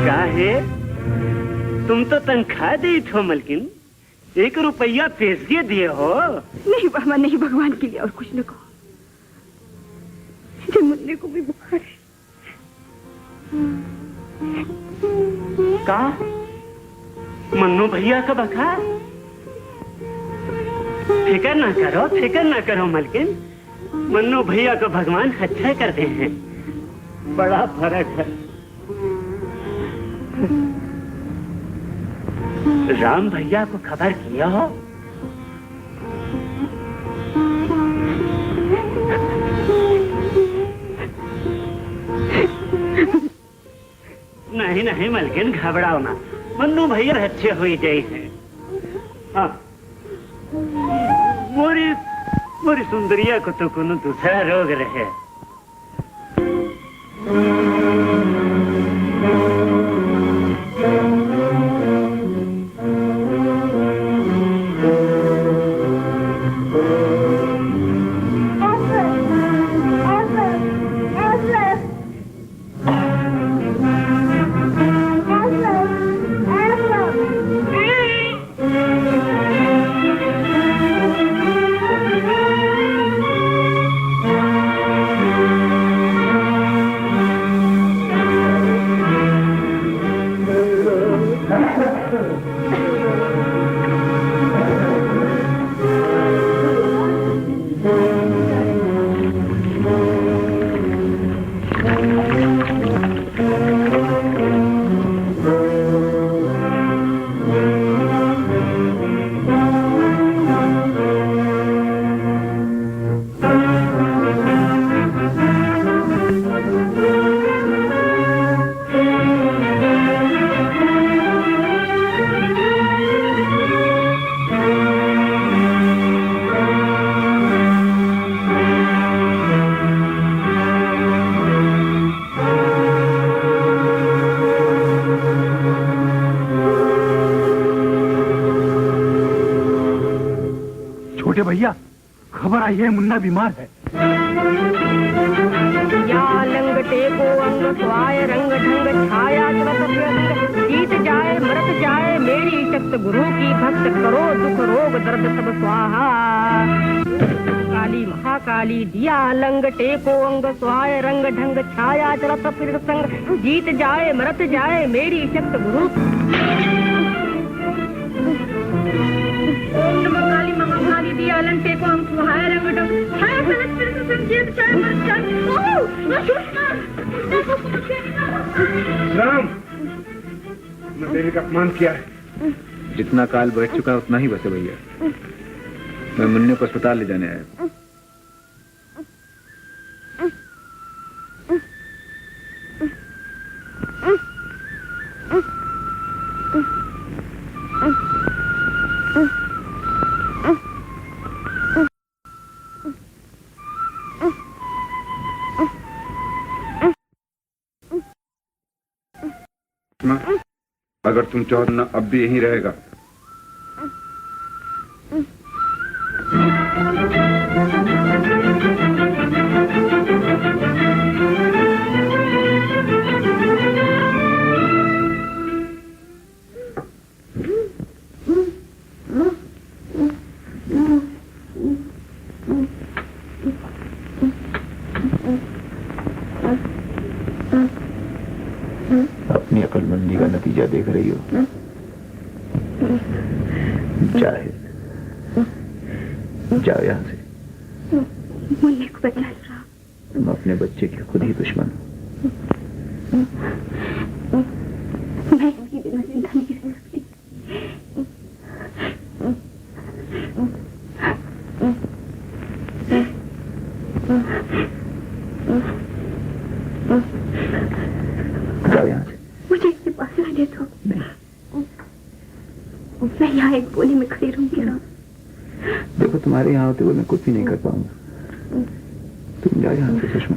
क्या है? तुम तो तनख्वाह दी थो मलकिन, 1 रुपया पेशगी दिए हो। नहीं बाबा नहीं, भगवान के लिए और कुछ न कहो। मुझे मुन्ने को भी बुखार है। का मन्नू भैया का बुखार? फिकर ना करो, फिकर ना करो मलकिन, मन्नू भैया को भगवान अच्छा करते हैं। बड़ा फर्क है। राम भैया को खबर किया हो? नहीं नहीं मलकिन, घबराओ ना, मन्नू भैया अच्छे हो गए हैं। हाँ, मोरी सुंदरिया को तो कोनो दूसरा रोग रहे। भैया, खबर आई है मुन्ना बीमार है। या लंगटे को अंग स्वाय रंग ढंग छाया जीत जाए मरत जाए मेरी शक्त गुरु की भक्त करो दुख रोग दर्द सब स्वाहा। काली महाकाली दिया लंगटे को अंग स्वाय रंग ढंग छाया चलत फिर संग जीत जाए मरत जाए मेरी शक्त गुरु। ओम नमः काली महाकाली दिया लंगटे को अंग स्वाय रंग ढंग छाया चलत फिर संग जीत जाए मरत जाए। राम, मैं देवी का अपमान किया है। जितना काल बैठ चुका है उतना ही बसे भैया। मैं मुन्ने को अस्पताल ले जाने आया। अगर तुम चाहो तो ना अब भी यहीं रहेगा। अपनी अक्लमंदी का नतीजा देख रही हो। जाहिद, जाओ यहाँ से। मुन्ने को बचा रहा। तुम अपने बच्चे के खुद ही दुश्मन हो। मैं इसकी बिना जिंदा नहीं रह सकती। जाओ यहाँ से। मुझे इससे पास रहने दो। मैं यहाँ एक गोली में खड़ी रहूंगी। देखो, तुम्हारे यहाँ होते हुए मैं कुछ भी नहीं कर पाऊंगा। तुम जाओ यहाँ से सुषमा।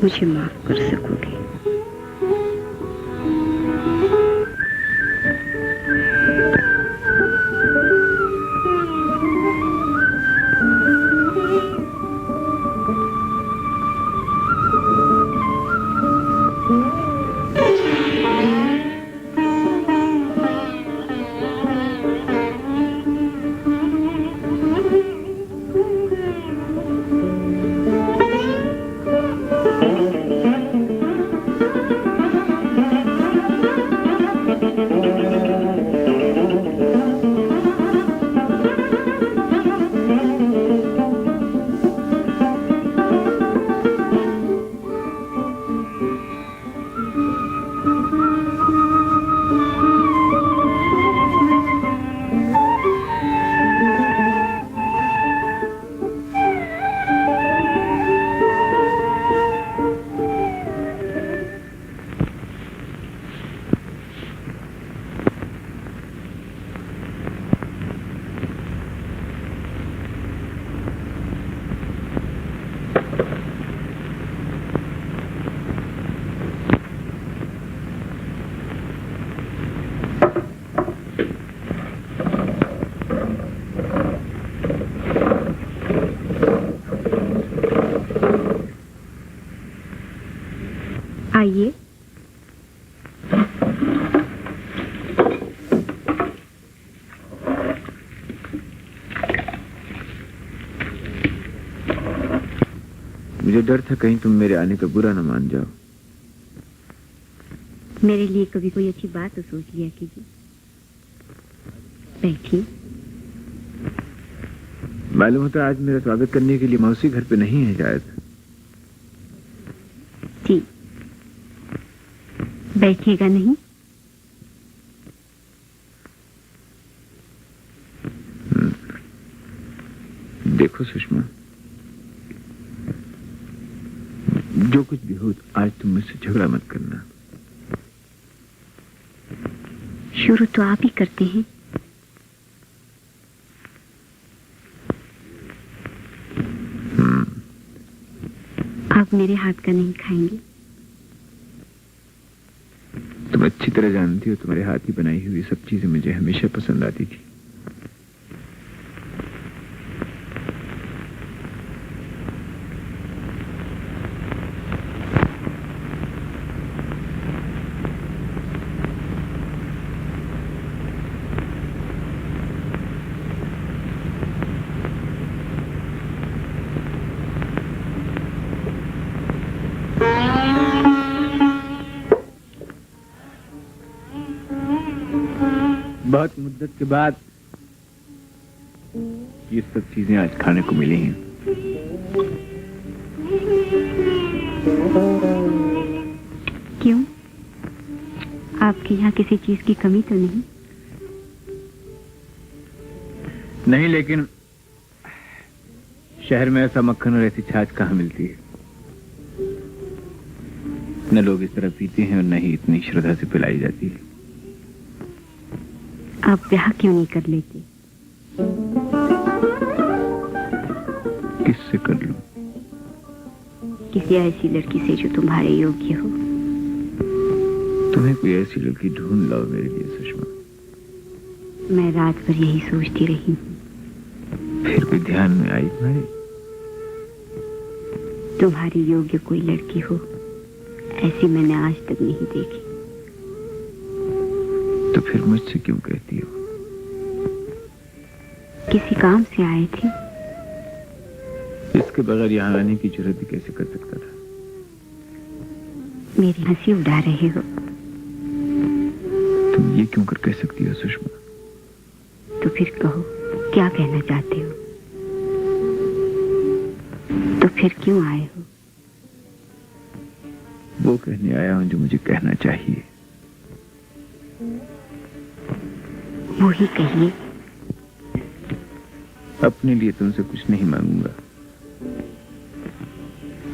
मुझे माफ कर सकोगे? मुझे डर था कहीं तुम मेरे आने का बुरा न मान जाओ। मेरे लिए कभी कोई अच्छी बात तो सोच लिया कीजिए। बैठिए। मालूम होता आज मेरा स्वागत करने के लिए मौसी घर पे नहीं है शायद। जी, बैठिएगा नहीं? देखो सुषमा, जो कुछ भी हो आज तुम मुझसे झगड़ा मत करना। शुरू तो आप ही करते हैं। आप मेरे हाथ का नहीं खाएंगे? तुम अच्छी तरह जानती हो तुम्हारे हाथ की बनाई हुई सब चीजें मुझे हमेशा पसंद आती थी। बहुत मुद्दत के बाद ये सब चीजें आज खाने को मिली हैं। क्यों? आपके यहाँ किसी चीज की कमी तो नहीं? नहीं, लेकिन शहर में ऐसा मक्खन और ऐसी छाछ कहाँ मिलती है। न लोग इस तरह पीते हैं और न ही इतनी श्रद्धा से पिलाई जाती है। आप ब्याह क्यों नहीं कर लेते? किससे कर लूं? किसी ऐसी लड़की से जो तुम्हारे योग्य हो। तुम्हें कोई ऐसी लड़की ढूंढ लाओ मेरे लिए सुषमा। मैं रात भर यही सोचती रही हूँ। फिर कोई ध्यान में आई तुम्हारे? तुम्हारी योग्य कोई लड़की हो ऐसी मैंने आज तक नहीं देखी। तो फिर मुझसे क्यों कहती हो? किसी काम से आए थे? इसके बगैर यहाँ आने की जरूरत भी कैसे कर सकता था? मेरी हंसी उड़ा रहे हो। तुम ये क्यों कर कह सकती हो सुषमा? तो फिर कहो, क्या कहना चाहते हो? तो फिर क्यों आए हो? वो कहने आया हूं जो मुझे कहना चाहिए। वो ही कहिए। अपने लिए तुमसे कुछ नहीं मांगूंगा,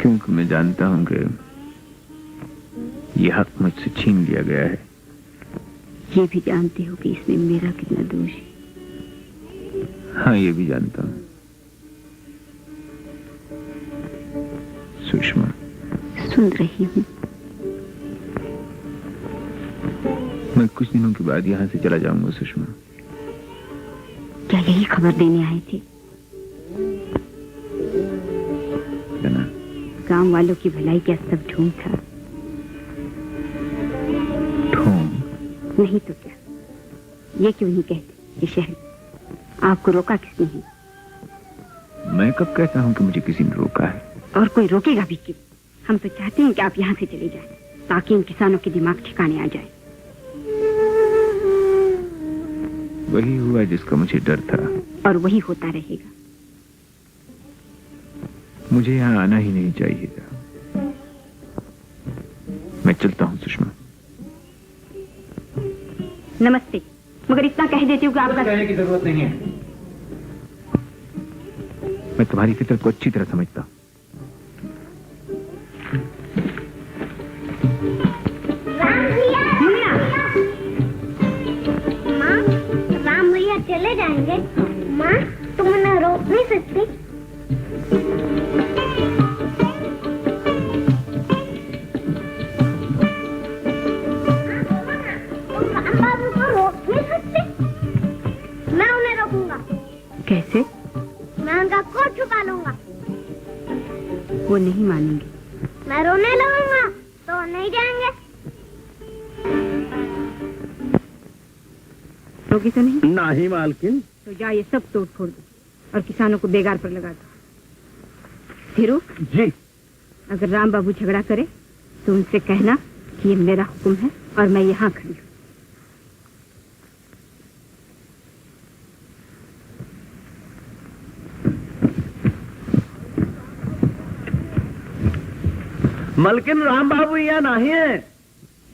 क्योंकि मैं जानता हूं कि यह हक मुझसे छीन लिया गया है। ये भी जानते हो कि इसमें मेरा कितना दोष है? हाँ, ये भी जानता हूं। सुषमा, सुन रही हूँ। मैं कुछ दिनों के बाद यहाँ से चला जाऊंगा सुषमा। क्या यही खबर देने आए थे? गांव वालों की भलाई क्या सब ढूंढ था? ढूंढ नहीं तो क्या? ये क्यों नहीं कहते कि शहर आपको रोका किसने है? मैं कब कहता हूँ कि मुझे किसी ने रोका है? और कोई रोकेगा भी क्यों? हम तो चाहते हैं कि आप यहाँ से चले जाएं, ताकि इन किसानों के दिमाग ठिकाने आ जाए। वही हुआ जिसका मुझे डर था, और वही होता रहेगा। मुझे यहाँ आना ही नहीं चाहिए था। मैं चलता हूँ सुषमा। नमस्ते। मगर इतना कह देती हूँ कि आपका कहने की जरूरत नहीं है। मैं तुम्हारी फितरत को अच्छी तरह समझता हूँ। राम भैया चले जाएंगे। माँ, तुम उन्हें रोक नहीं सकती? बाबू को रोक नहीं सकती? मैं उन्हें रोकूंगा। कैसे? मैं उनका कोट छुपा लूंगा। वो नहीं मानेंगे। मैं रोने लगूंगा तो नहीं जाएंगे। रोगी तो नहीं? नहीं मालकिन। तो जा ये सब तोड़ फोड़ दो और किसानों को बेगार पर लगा दो। धीरू जी। अगर राम बाबू झगड़ा करे तो उनसे कहना कि ये मेरा हुक्म है और मैं यहाँ खड़ी हूँ। मलकिन राम बाबू यहाँ नहीं है।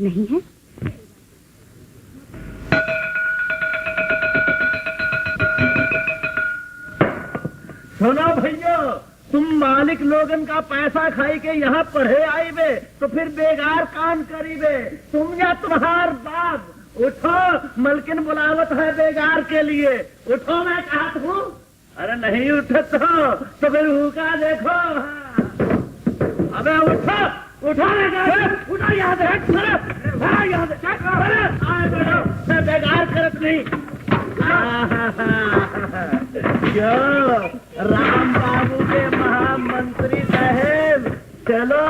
नहीं है? सुनो भैया, तुम मालिक लोगन का पैसा खाई के यहाँ पढ़े आई बे तो फिर बेकार काम करी बे। तुम या तुम्हार बाप उठो, मलकिन बुलावत है बेगार के लिए। उठो, मैं कहता हूँ। अरे नहीं उठे तो फिर हुका देखो। अबे उठो, उठो, उठो, यहाँ से यहाँ से आए बैठो, मैं बेगार करत नहीं। क्यों राम बाबू के महामंत्री साहेब, चलो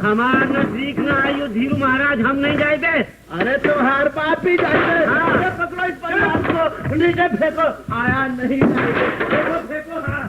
हमारा नजदीक ना आयु धीरू महाराज, हम नहीं जाएंगे। अरे तुम्हार बाप भी जाएंगे। हाँ। पकड़ो इस परिवार को, नीचे फेंको। आया नहीं जाएंगे, फेंको फेंको। हाँ।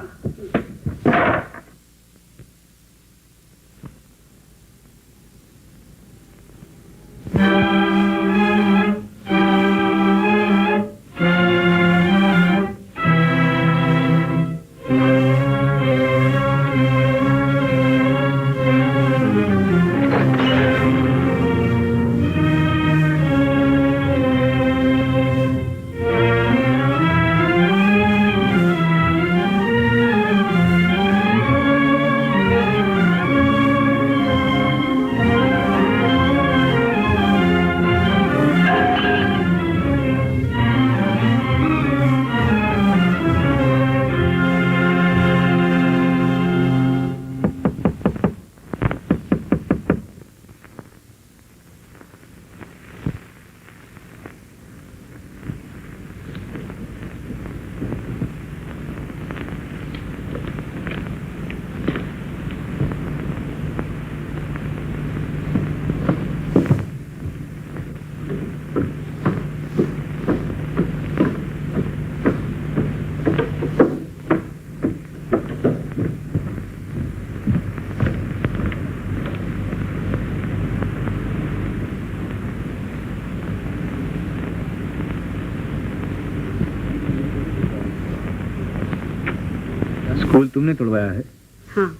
स्कूल तुमने तोड़वाया है? हाँ।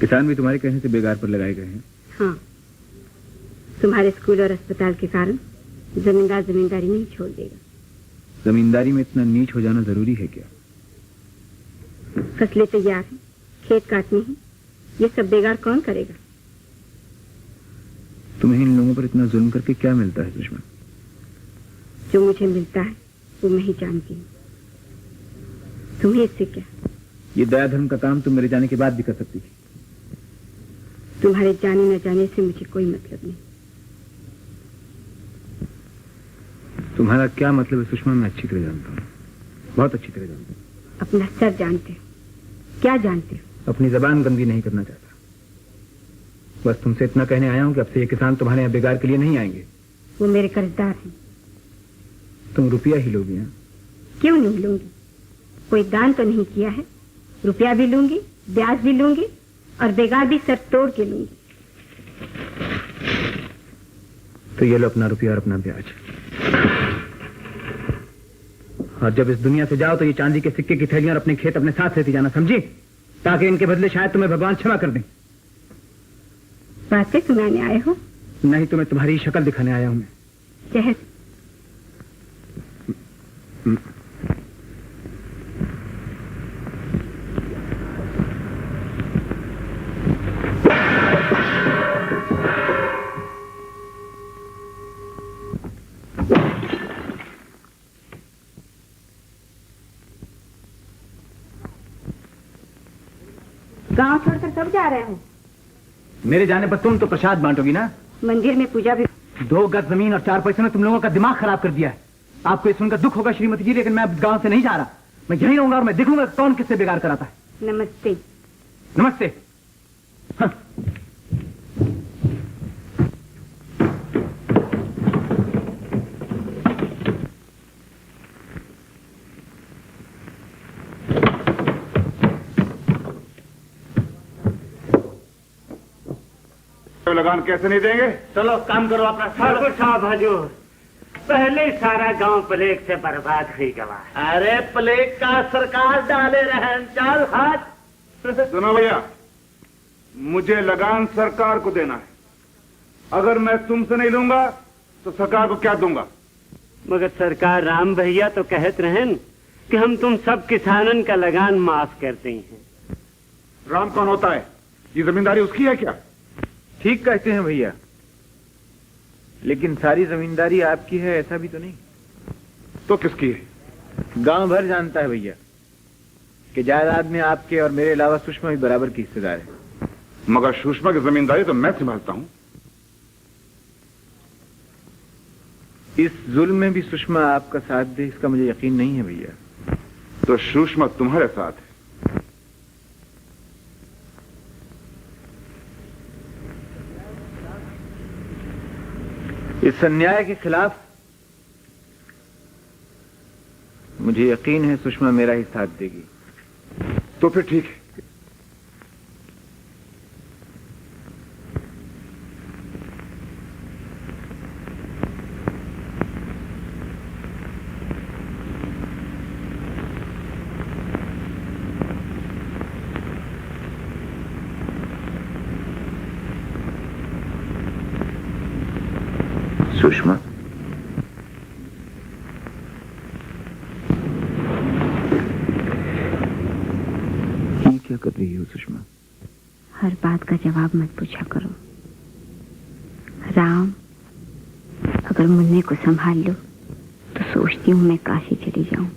किसान भी तुम्हारे कहने से बेगार पर लगाए गए हैं? हाँ। तुम्हारे स्कूल और अस्पताल के कारण जमींदार जमींदारी नहीं छोड़ देगा। जमींदारी में इतना नीच हो जाना जरूरी है क्या? फसलें तैयार हैं, खेत काटने हैं, ये सब बेगार कौन करेगा? तुम्हें इन लोगों पर इतना जुल्म करके क्या मिलता है सुषमा? जो मुझे मिलता है वो मैं ही जानती हूँ। तुम्हें इससे क्या? ये दया धर्म का काम तुम मेरे जाने के बाद भी कर सकती थी। तुम्हारे जाने न जाने से मुझे कोई मतलब नहीं। तुम्हारा क्या मतलब है सुषमा, मैं अच्छी तरह जानता हूँ, बहुत अच्छी तरह जानता हूँ। अपना सर जानते हो? क्या जानते हो? अपनी जबान गंदी नहीं करना चाहता। बस तुमसे इतना कहने आया हूँ कि अब से ये किसान तुम्हारे यहाँ बेगार के लिए नहीं आएंगे। वो मेरे कर्जदार हैं। तुम रुपया ही लोगी? हाँ, क्यों नहीं लूंगी? कोई दान तो नहीं किया है। रुपया भी लूंगी, ब्याज भी लूंगी और बेगार भी सर तोड़ के लूंगी। तो ये लो अपना रुपया और अपना ब्याज। और जब इस दुनिया से जाओ तो ये चांदी के सिक्के की थैलियां और अपने खेत अपने साथ लेती जाना, समझी? ताकि इनके बदले शायद तुम्हें भगवान क्षमा कर दें। बातें सुनाने आए हो? नहीं, तुम्हें तुम्हारी शक्ल दिखाने आया हूं मैं। जहर। गांव छोड़कर कब जा रहे हो? मेरे जाने पर तुम तो प्रसाद बांटोगी ना? मंदिर में पूजा भी। 2 गज जमीन और 4 पैसे में तुम लोगों का दिमाग खराब कर दिया है। आपको ये सुनकर दुख होगा श्रीमती जी, लेकिन मैं गांव से नहीं जा रहा। मैं यहीं रहूंगा और मैं देखूंगा कौन किससे बेगार कराता है। नमस्ते। नमस्ते। हाँ। लगान कैसे नहीं देंगे? चलो काम करो अपना। ठाकुर साहब हजूर, पहले सारा गांव प्लेग से बर्बाद हुई गवा। अरे प्लेग का सरकार डाले रहन, चल हाथ। सुनो भैया, मुझे लगान सरकार को देना है। अगर मैं तुमसे नहीं लूंगा तो सरकार को क्या दूंगा? मगर सरकार राम भैया तो कहत रहन कि हम तुम सब किसानन का लगान माफ करते हैं। राम कौन होता है? ये जमींदारी उसकी है क्या? ठीक कहते हैं भैया, लेकिन सारी जमींदारी आपकी है ऐसा भी तो नहीं। तो किसकी है? गांव भर जानता है भैया कि जायदाद में आपके और मेरे अलावा सुषमा भी बराबर की हिस्सेदार है। मगर सुषमा की जमींदारी तो मैं संभालता हूं। इस जुल्म में भी सुषमा आपका साथ दे इसका मुझे यकीन नहीं है भैया। तो सुषमा तुम्हारे साथ है। इस अन्याय के खिलाफ मुझे यकीन है सुषमा मेरा ही साथ देगी। तो फिर ठीक है। सुषमा, ये क्या कर रही हो सुषमा? हर बात का जवाब मत पूछा करो। राम, अगर मुन्ने को संभाल लो तो सोचती हूँ मैं काशी चली जाऊं।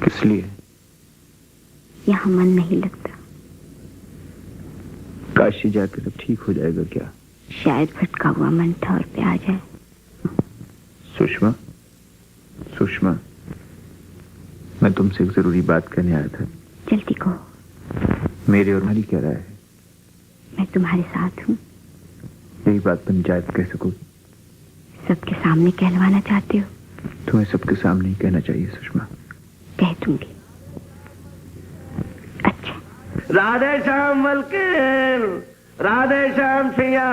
किस लिए? यहाँ मन नहीं लगता। काशी जाकर सब ठीक हो जाएगा क्या? शायद भटका हुआ मन ठौर पे आ जाए। सुषमा, सुषमा, मैं तुमसे एक जरूरी बात कहने आया था। जल्दी कहो। मेरे और तुम्हारी क्या राय है? मैं तुम्हारे साथ हूँ। यही बात पंचायत कह सको? सबके सामने कहलवाना चाहते हो? तुम्हें सबके सामने ही कहना चाहिए सुषमा। कह दूंगी। अच्छा। राधे श्याम मलकिन, राधे श्याम सिया।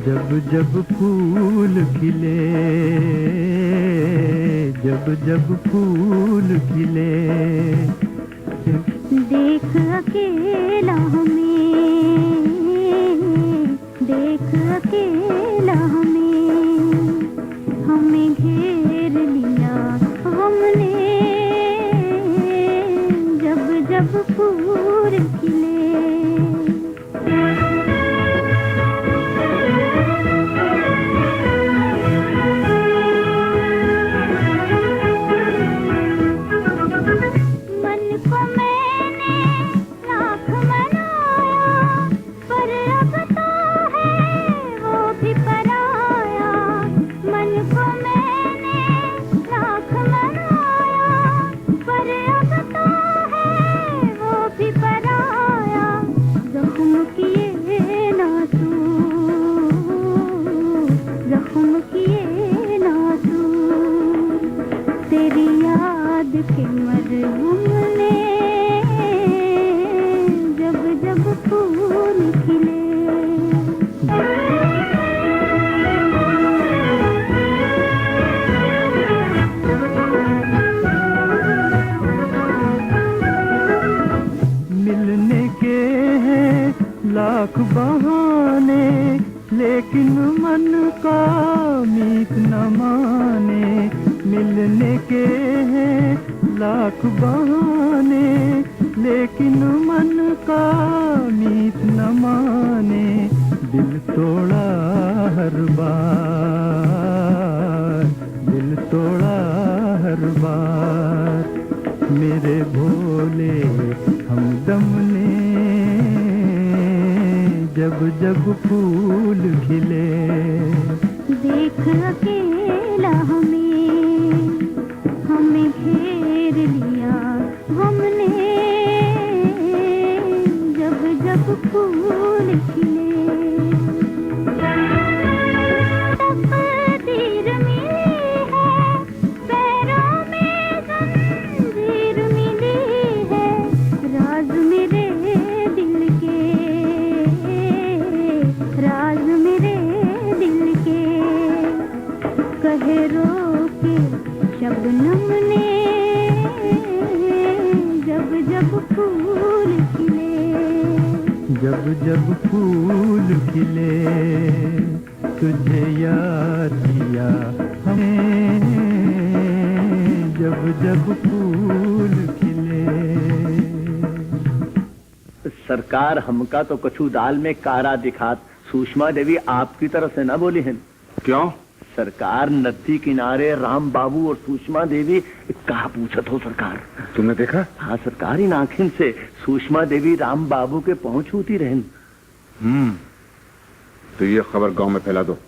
जब जब फूल खिले, जब जब फूल खिले, देख अकेला हमें, देख अकेला हमें घेर लिया हमने, जब जब फूल खिले। लाख बहाने लेकिन मन का मीत न माने, मिलने के हैं लाख बहाने लेकिन मन का मीत न माने, दिल तोड़ा हर बार, दिल तोड़ा हर बार, मेरे भोले हमदम ने जब जब फूल खिले। देख अकेला हमें घेर लिया जब फूल खिले, जब जब फूल खिले, तुझे याद किया हमें, जब जब फूल खिले। सरकार हमका तो कछु दाल में कारा दिखात। सुषमा देवी आपकी तरफ से न बोली हैं। क्यों? सरकार नदी किनारे राम बाबू और सुषमा देवी कहा पूछत हो सरकार? तुमने देखा? हाँ सरकार, इन आंखिन से सुषमा देवी राम बाबू के पहुंच होती रहन। तो ये खबर गांव में फैला दो।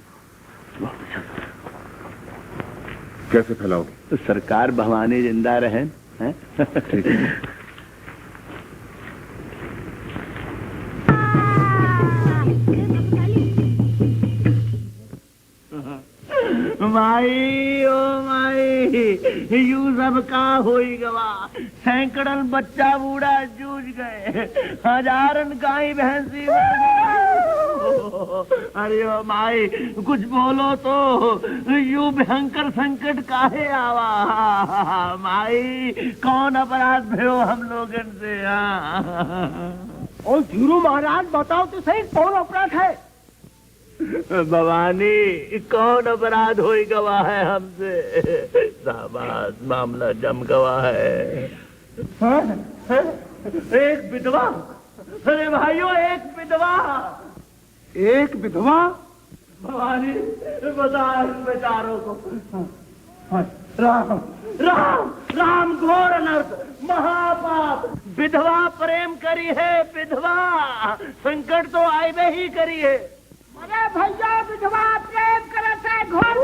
कैसे फैलाओगे? तो सरकार भवानी जिंदा रहें हैं? ठीक है। माई ओ माई, यू सब का होई गवा। सैकड़न बच्चा बूढ़ा जूझ गए, हजारन गाय भैंसी मर गई। अरे ओ माई, कुछ बोलो तो, यू भयंकर संकट काहे आवा? माई, कौन अपराध भयो हम लोगन से? और धीरू महाराज बताओ तो सही, कौन अपराध है? भवानी, कौन अपराध होई गवा है हमसे? शाबाश, मामला जम गवा है। एक विधवा। अरे भाइयों, एक विधवा। एक विधवा? भवानी, बता बेचारों को। राम राम राम, घोर अनर्थ, महापाप। विधवा प्रेम करी है, विधवा संकट तो आए ही करी है। अरे भैया, विधवा प्रेम करत है, घोर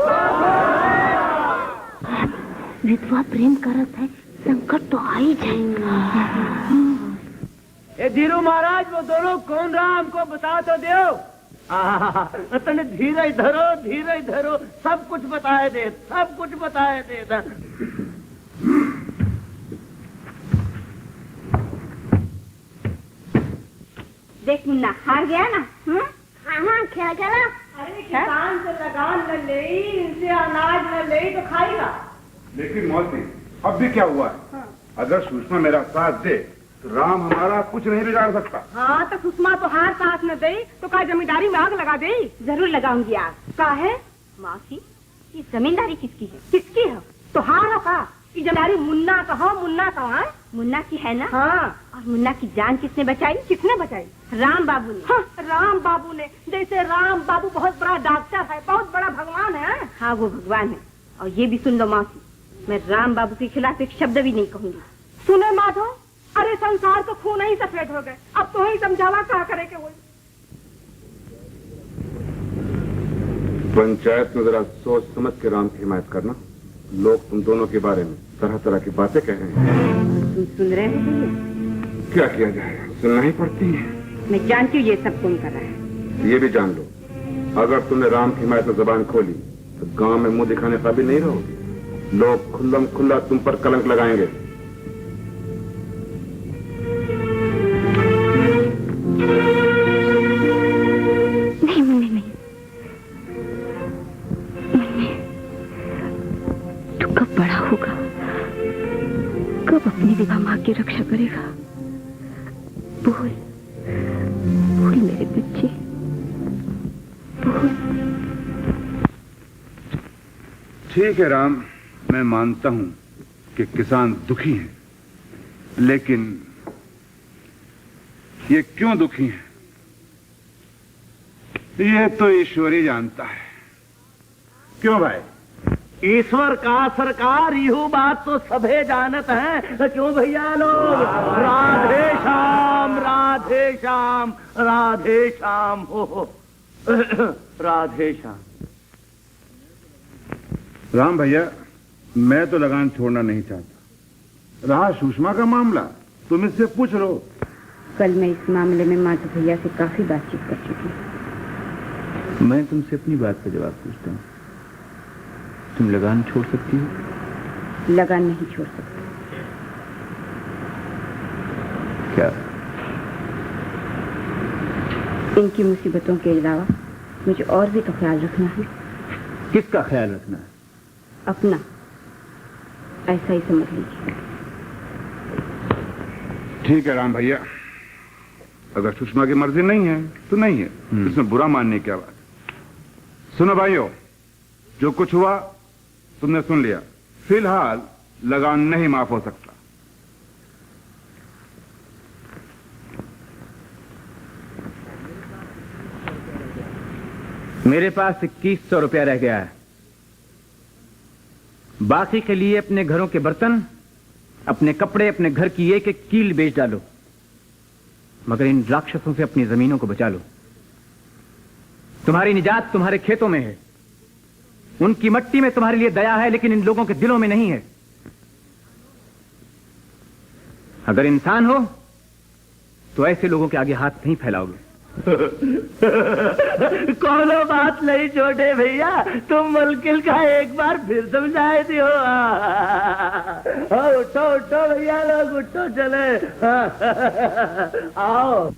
विधवा प्रेम करत है, संकट तो आ ही जाएगा। ए धीरू महाराज, वो दोनों कौन रहा हमको बता तो दो। तने धीरे धरो, धीरे धरो, सब कुछ बताए दे, सब कुछ बताए दे। देख मुन्ना, हार गया ना? हाँ, क्या चला? अरे किसान से लगान न ले, इनसे अनाज न ले तो खाएगा। लेकिन मौसी, अब भी क्या हुआ है? अगर सुषमा मेरा साथ दे तो राम हमारा कुछ नहीं बिगाड़ सकता। हाँ, तो सुषमा तो हार साथ न दे तो क्या जमींदारी में आग लगा दे? जरूर लगाऊंगी आग। का है मौसी, ये जमींदारी किसकी है? किसकी है? तो हार का ये जमींदारी मुन्ना का हो, मुन्ना का है। मुन्ना की है ना? हाँ। और मुन्ना की जान किसने बचाई? किसने बचाई? राम बाबू ने। हाँ, राम बाबू ने। जैसे राम बाबू बहुत बड़ा डॉक्टर है, बहुत बड़ा भगवान है। हाँ, वो भगवान है। और ये भी सुन लो मौसी, मैं राम बाबू के खिलाफ एक शब्द भी नहीं कहूंगी। सुने माधव, अरे संसार तो खून ही सफेद हो गए, अब तो ही समझावा क्या करे के वो। पंचायत में जरा सोच समझ के राम की हिमायत करना। लोग तुम दोनों के बारे में तरह तरह की बातें कह रहे हैं। तुम सुन रहे हो भैया? क्या किया जाए, सुनना ही पड़ती है। मैं जानती हूँ ये सब कौन कर रहा है। ये भी जान लो, अगर तुमने राम की हिमायत में जबान खोली तो गांव में मुंह दिखाने काबिल नहीं रहोगे। लोग खुल्लम खुल्ला तुम पर कलंक लगाएंगे। नहीं मुन्ने, नहीं मुन्ने, तू कब बड़ा होगा, कब अपनी विवाह माँ की रक्षा करेगा? बोल बोल मेरे बच्चे, बोल। ठीक है राम, मैं मानता हूं कि किसान दुखी हैं, लेकिन ये क्यों दुखी हैं, ये तो ईश्वर ही जानता है। क्यों भाई? ईश्वर का सरकार, यू बात तो सभे जानत है। क्यों भैया लोग? राधे श्याम, राधे श्याम, राधे श्याम, हो राधे श्याम। राम भैया, मैं तो लगान छोड़ना नहीं चाहता। रहा सुषमा का मामला, तुम इससे पूछ लो। कल मैं इस मामले में माधव भैया से काफी बातचीत कर चुकी हूँ। मैं तुमसे अपनी बात का जवाब पूछता हूँ, तुम लगान छोड़ सकती हो? लगान नहीं छोड़ सकती। क्या? इनकी मुसीबतों के अलावा मुझे और भी तो ख्याल रखना है। किसका ख्याल रखना है? अपना, ऐसा ही समझ लीजिए। ठीक है राम भैया, अगर सुषमा की मर्जी नहीं है तो नहीं है, इसमें बुरा मानने की क्या बात है। सुनो भाइयों, जो कुछ हुआ तुमने सुन लिया, फिलहाल लगान नहीं माफ हो सकता। मेरे पास 2100 रुपया रह गया है। बाकी के लिए अपने घरों के बर्तन, अपने कपड़े, अपने घर की एक एक कील बेच डालो, मगर इन राक्षसों से अपनी जमीनों को बचा लो। तुम्हारी निजात तुम्हारे खेतों में है, उनकी मट्टी में तुम्हारे लिए दया है, लेकिन इन लोगों के दिलों में नहीं है। अगर इंसान हो तो ऐसे लोगों के आगे हाथ नहीं फैलाओगे। कोनो बात नहीं छोटे भैया, तुम मुल्किल का एक बार फिर समझाए दियो। उठो उठो भैया लोग, उठो चले। आओ।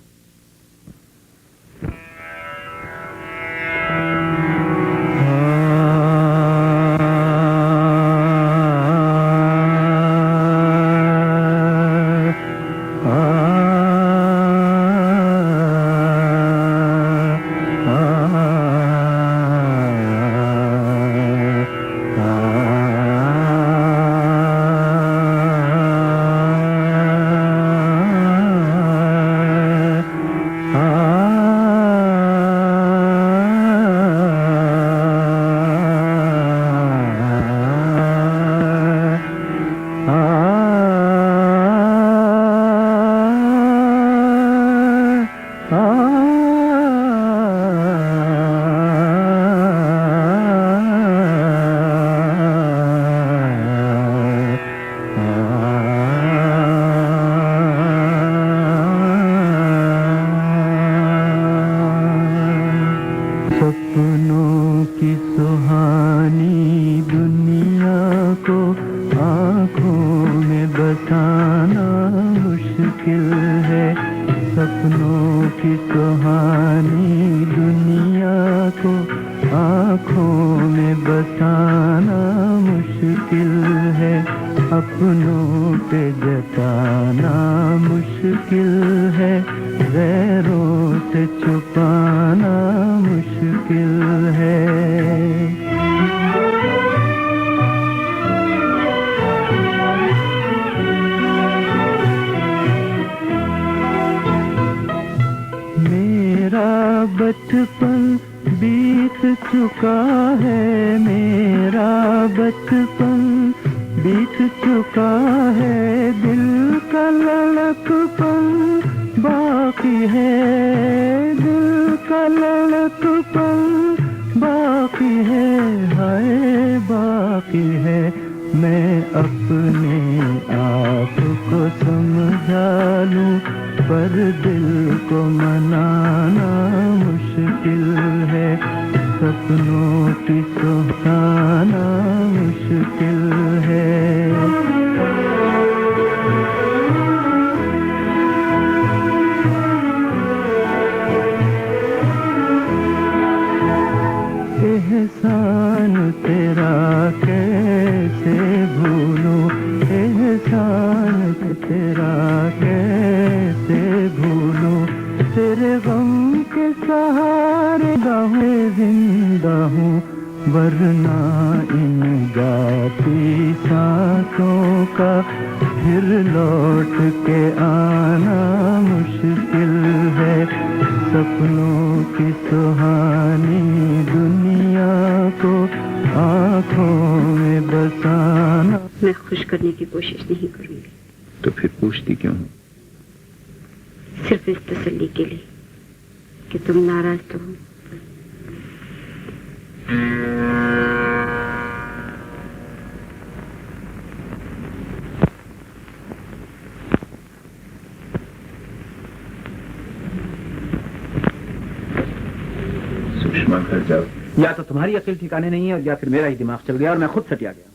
या तो तुम्हारी अकल ठिकाने नहीं है, या फिर मेरा ही दिमाग चल गया और मैं खुद सटिया गया।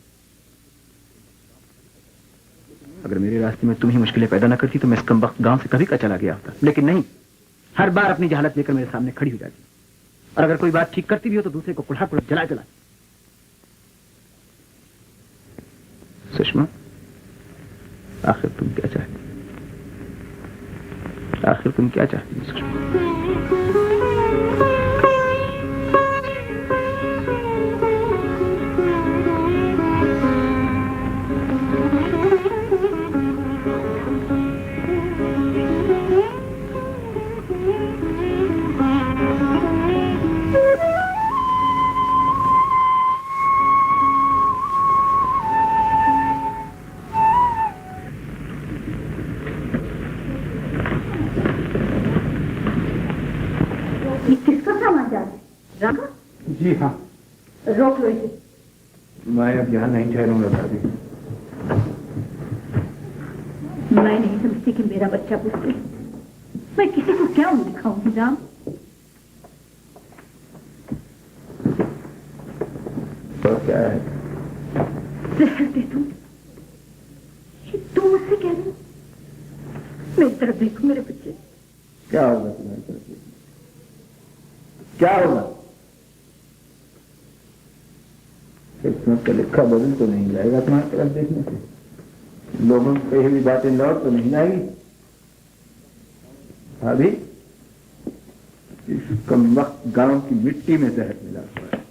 अगर मेरे रास्ते में तुम ही मुश्किलें पैदा न करती तो मैं इस कमबख्त गांव से कभी का चला गया होता, लेकिन नहीं, हर बार अपनी जहालत लेकर मेरे सामने खड़ी हो जाती, और अगर कोई बात ठीक करती भी हो तो दूसरे को कुल्हा कुल्हा जला जला। सुषमा, आखिर तुम क्या चाहती? आखिर तुम क्या चाहती हो सुषमा? ये किसका सामान जा रहा है? राघव, जी हाँ, रोक लो इसे। मैं अब यहाँ नहीं ठहरूंगा भाभी। मैं नहीं समझती कि मेरा बच्चा पूछते मैं किसी को क्या मुंह दिखाऊंगी राम। तो क्या है? जहर दे तुम मुझसे कह रही हो? मेरी तरफ देखो मेरे बच्चे। क्या होगा तुम्हारी तरफ से? क्या होगा? किस्मत का लिखा बदल तो नहीं जाएगा तुम्हारी तरफ देखने से। लोगों की कही हुई बातें लौट तो नहीं आएगी। भाभी, इस कम वक्त गांव की मिट्टी में जहर मिला हुआ है।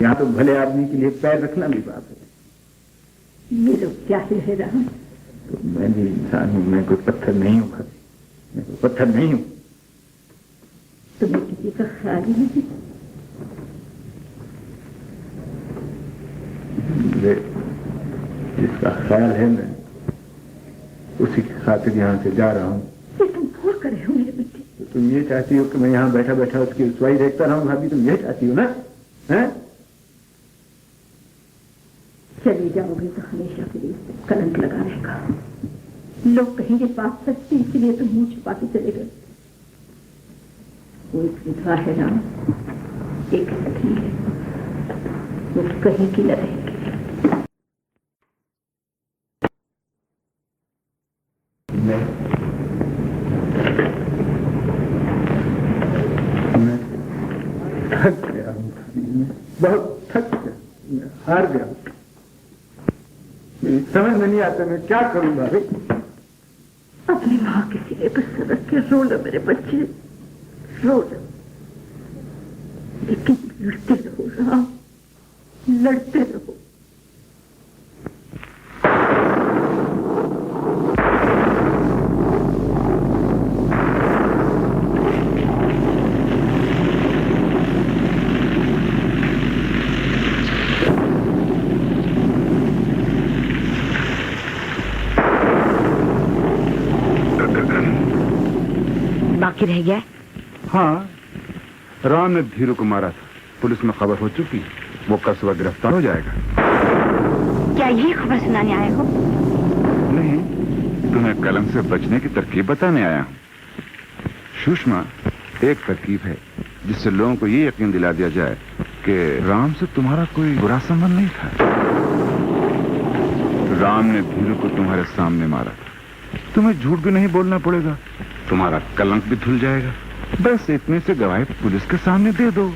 यहाँ तो भले आदमी के लिए पैर रखना भी बात है। ये लोग क्या ही है राम। तो मैं भी इंसान हूँ, मैं कोई पत्थर नहीं हूँ भाभी, मैं कोई पत्थर नहीं हूँ। तुम्हें किसी का ख्याल ही नहीं। मुझे जिसका ख्याल है मैं उसी की खातिर यहाँ से जा रहा हूँ। ये तुम भूल कर रहे हो मेरे बच्चे। तो तुम ये चाहती हो कि मैं यहाँ बैठा बैठा उसकी रुसवाई देखता रहूँ भाभी? तुम ये चाहती हो ना? हैं? चली जाओगे तो हमेशा के लिए कलंक लगा रहेगा। लोग कहेंगे बात सच्ची, इसलिए तुम मुंह छुपा के चले गए। वो एक विधवा है राम, एक सखी है, वो कहीं की न रहेगी। मैं थक गया हूँ, मैं बहुत थक गया, मैं हार गया हूँ। मेरी समझ में नहीं आता मैं क्या करूँ भाभी। अपनी माँ के सिरे पर सर रख के रो लो मेरे बच्चे, रो लो, लेकिन लड़ते रहो राम, लड़ते रहो। बाकी रह गया? हाँ, राम ने धीरू को मारा था, पुलिस में खबर हो चुकी, वो कल सुबह गिरफ्तार हो जाएगा। क्या यही खबर सुनाने आए हो? नहीं, तुम्हें कलंक से बचने की तरकीब बताने आया हूँ। सुषमा, एक तरकीब है जिससे लोगों को ये यकीन दिला दिया जाए कि राम से तुम्हारा कोई बुरा संबंध नहीं था। राम ने धीरू को तुम्हारे सामने मारा था, तुम्हें झूठ भी नहीं बोलना पड़ेगा, तुम्हारा कलंक भी धुल जाएगा। बस इतने से गवाही पुलिस के सामने दे दो।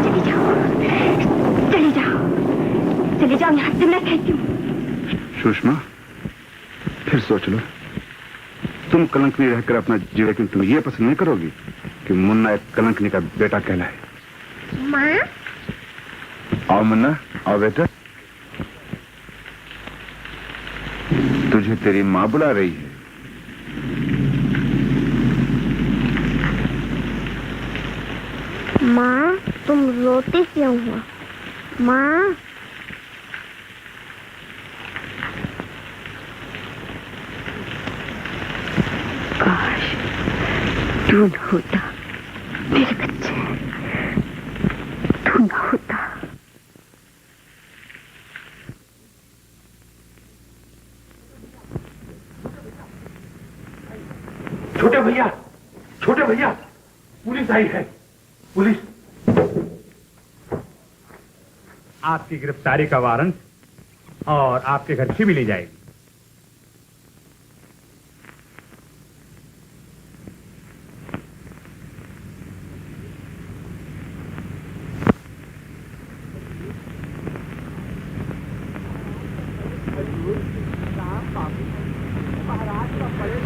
चली जाओ, चली जाओ, चली जाओ यहाँ से, मैं कहती हूँ। सुषमा, फिर सोच लो, तुम कलंक नहीं रहकर अपना जी, लेकिन तुम ये पसंद नहीं करोगी कि मुन्ना एक कलंकनी का बेटा कहलाए। माँ, आओ मुन्ना, आओ बेटा, तुझे तेरी माँ बुला रही है। माँ, तुम रोती क्यों हो? माँ, काश तू न होता मेरे बच्चे, तू न होता। छोटे भैया, छोटे भैया, पुलिस आई है, पुलिस। आपकी गिरफ्तारी का वारंट और आपके घर से भी ले जाएगी।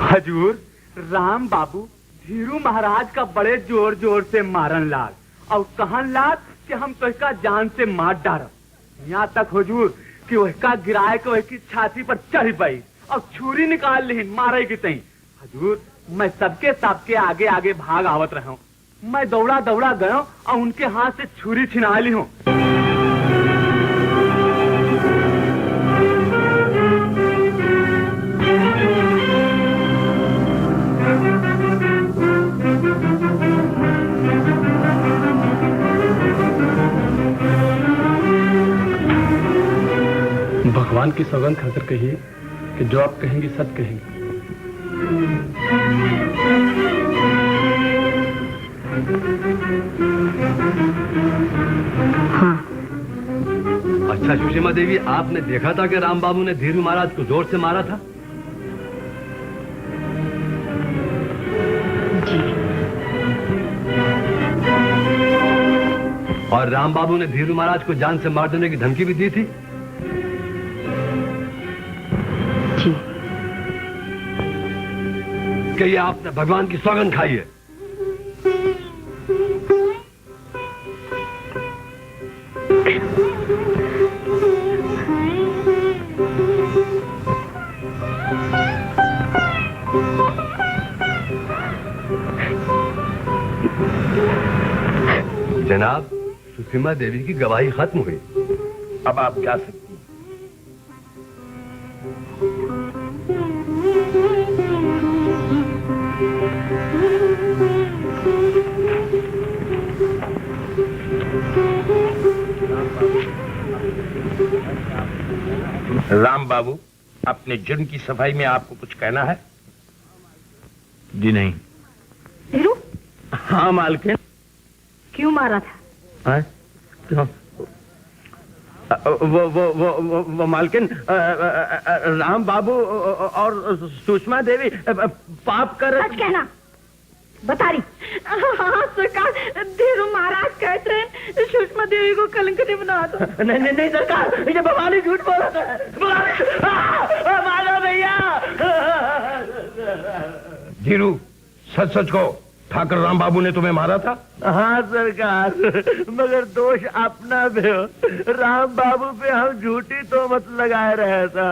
हजूर, राम बाबू धीरू महाराज का बड़े जोर जोर से मारन लाग और कहन लाग कि हम तो इसका जान से मार डारब। यहाँ तक हुजूर कि वह गिराए को की छाती पर चढ़ पाई और छुरी निकाल ली मारे की तई। हजूर, मैं सबके आगे आगे भाग आवत रहा हूँ। मैं दौड़ा दौड़ा गया और उनके हाथ से छुरी छिना ली हूँ। भगवान की सौगंध खाकर कहिए कि जो आप कहेंगे सच कहेंगे। हाँ। अच्छा सुषमा देवी, आपने देखा था कि राम बाबू ने धीरू महाराज को जोर से मारा था? जी। और राम बाबू ने धीरू महाराज को जान से मार देने की धमकी भी दी थी? जी। कि आपने भगवान की सौगंध खाई है? जनाब, सुषमा देवी की गवाही खत्म हुई। अब आप क्या सकती हैं? राम बाबू, अपने जुर्म की सफाई में आपको कुछ कहना है? जी नहीं। धीरू? हाँ मालकिन। क्यों मारा था? क्यों? वो मालकिन, राम बाबू और सुषमा देवी पाप कर। सच कहना, बता रही। हाँ सरकार, धीरू महाराज कहते हैं सुषमा देवी को कलंक नहीं बना दो। नहीं सरकार, ये भवानी झूठ बोल रहा है। मारो भैया। धीरू, सच सच कहो, ठाकर राम बाबू ने तुम्हें मारा था? हाँ सरकार, मगर दोष अपना भी हो। राम बाबू पे हम झूठी तो मत लगाए रहे था।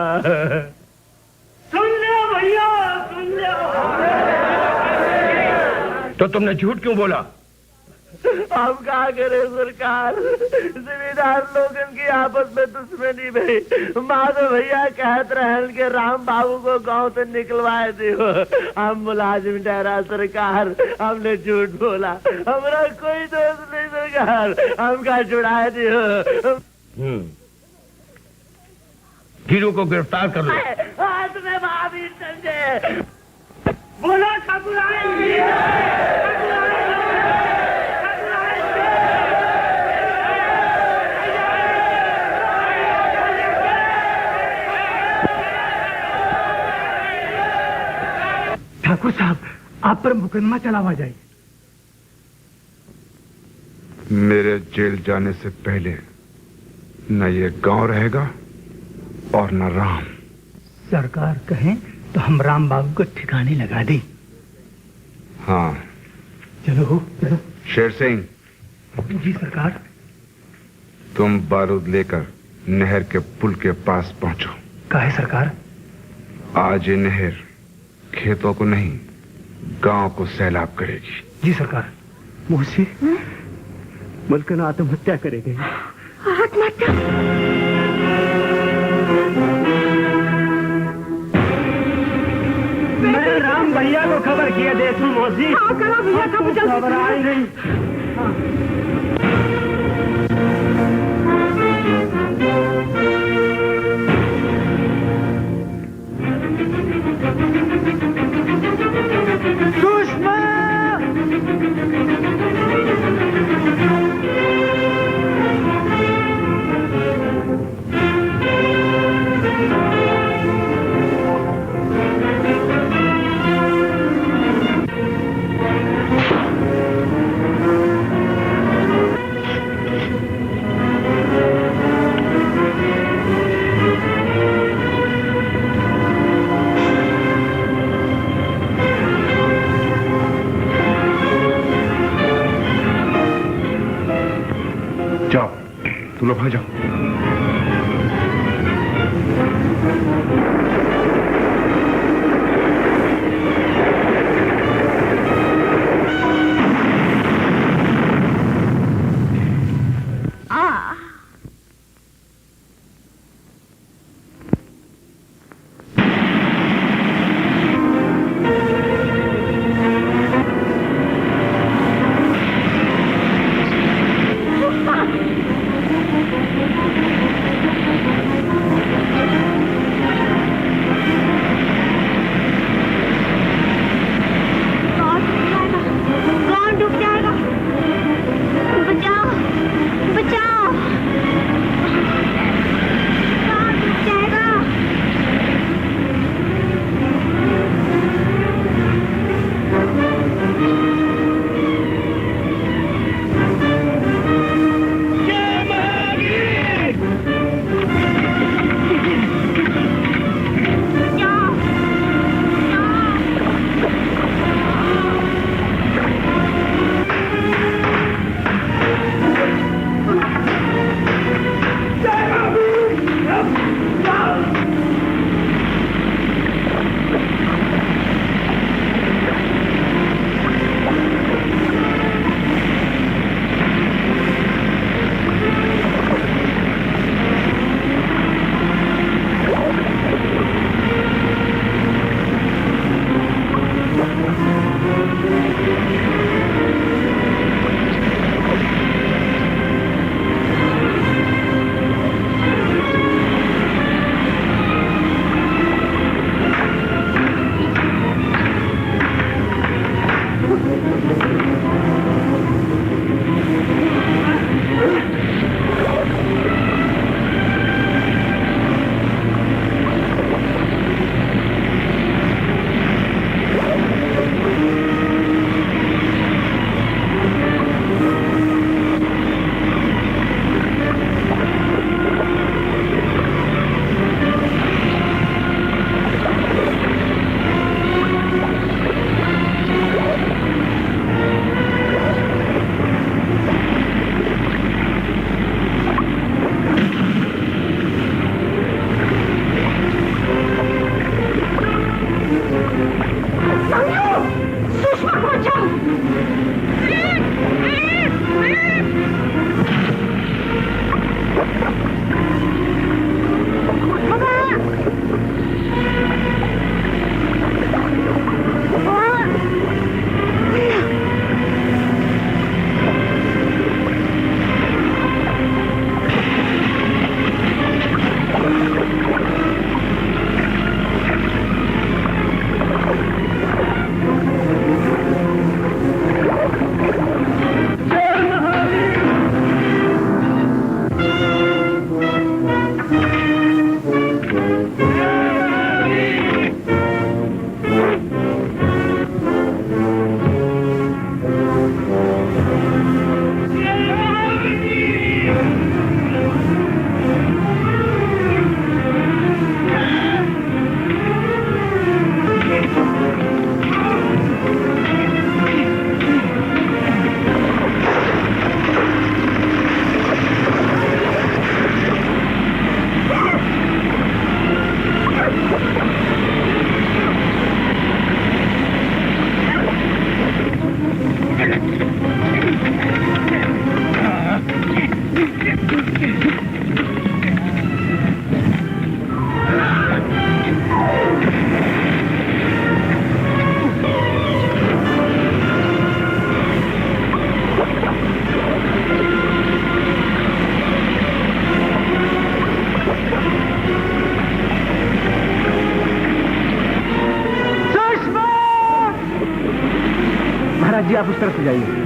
सुन लो भैया, सुन लो। तो तुमने झूठ क्यों बोला? हम क्या करें सरकार, जिम्मेदार लोगन की आपस में दुश्मनी भाई। माधव भैया कहते रहे कि राम बाबू को गांव से निकलवाए दियो। हम मुलाजिम ठहरा सरकार, हमने झूठ बोला। हमारा कोई दोष नहीं सरकार, हम का छुड़ाए दियो। धीरू को गिरफ्तार कर लो। हाथ में भाभी समझे। बोलो ठाकुर ठाकुर साहब, आप पर मुकदमा चलावा जाए। मेरे जेल जाने से पहले न ये गांव रहेगा और न राम। सरकार कहें तो हम राम बाबू को ठिकाने लगा दें। हाँ चलो चलो। शेर सिंह। जी सरकार। तुम बारूद लेकर नहर के पुल के पास पहुंचो। काहे सरकार? आज ये नहर खेतों को नहीं, गांव को सैलाब करेगी। जी सरकार। मुझसे मलकन आत्महत्या करेंगे। आत्महत्या? मैं राम भैया को खबर किया देशू मौसी। हाँ करा भैया, कब जल्दी खबर आई नहीं। सुषमा! लो भाई जाओ। कौन डूब जाएगा? बचाओ, बचाओ। कौन डूब जाएगा? जी आप उस तरफ से जाइए।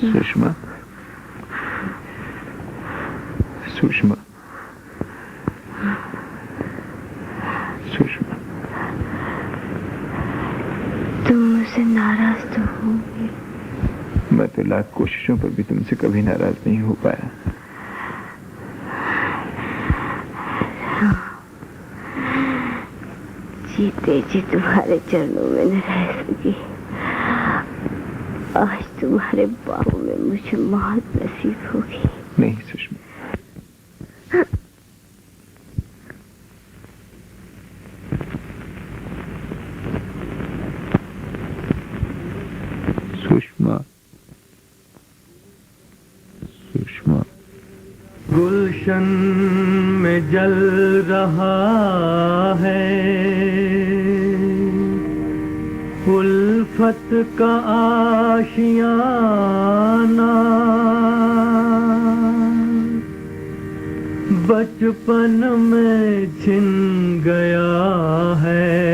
सुषमा, सुषमा, सुषमा, तुम मुझसे नाराज तो होंगे। मैं तो लाख कोशिशों पर भी तुमसे कभी नाराज नहीं हो पाया। जीते जी तुम्हारे चरणों में न रह सकी, आज तुम्हारे बाहों में मुझे मौत नसीब होगी। नहीं सुषमा, सुषमा, सुषमा। गुलशन में जल रहा है उल्फत का आशियाना, बचपन में छिन गया है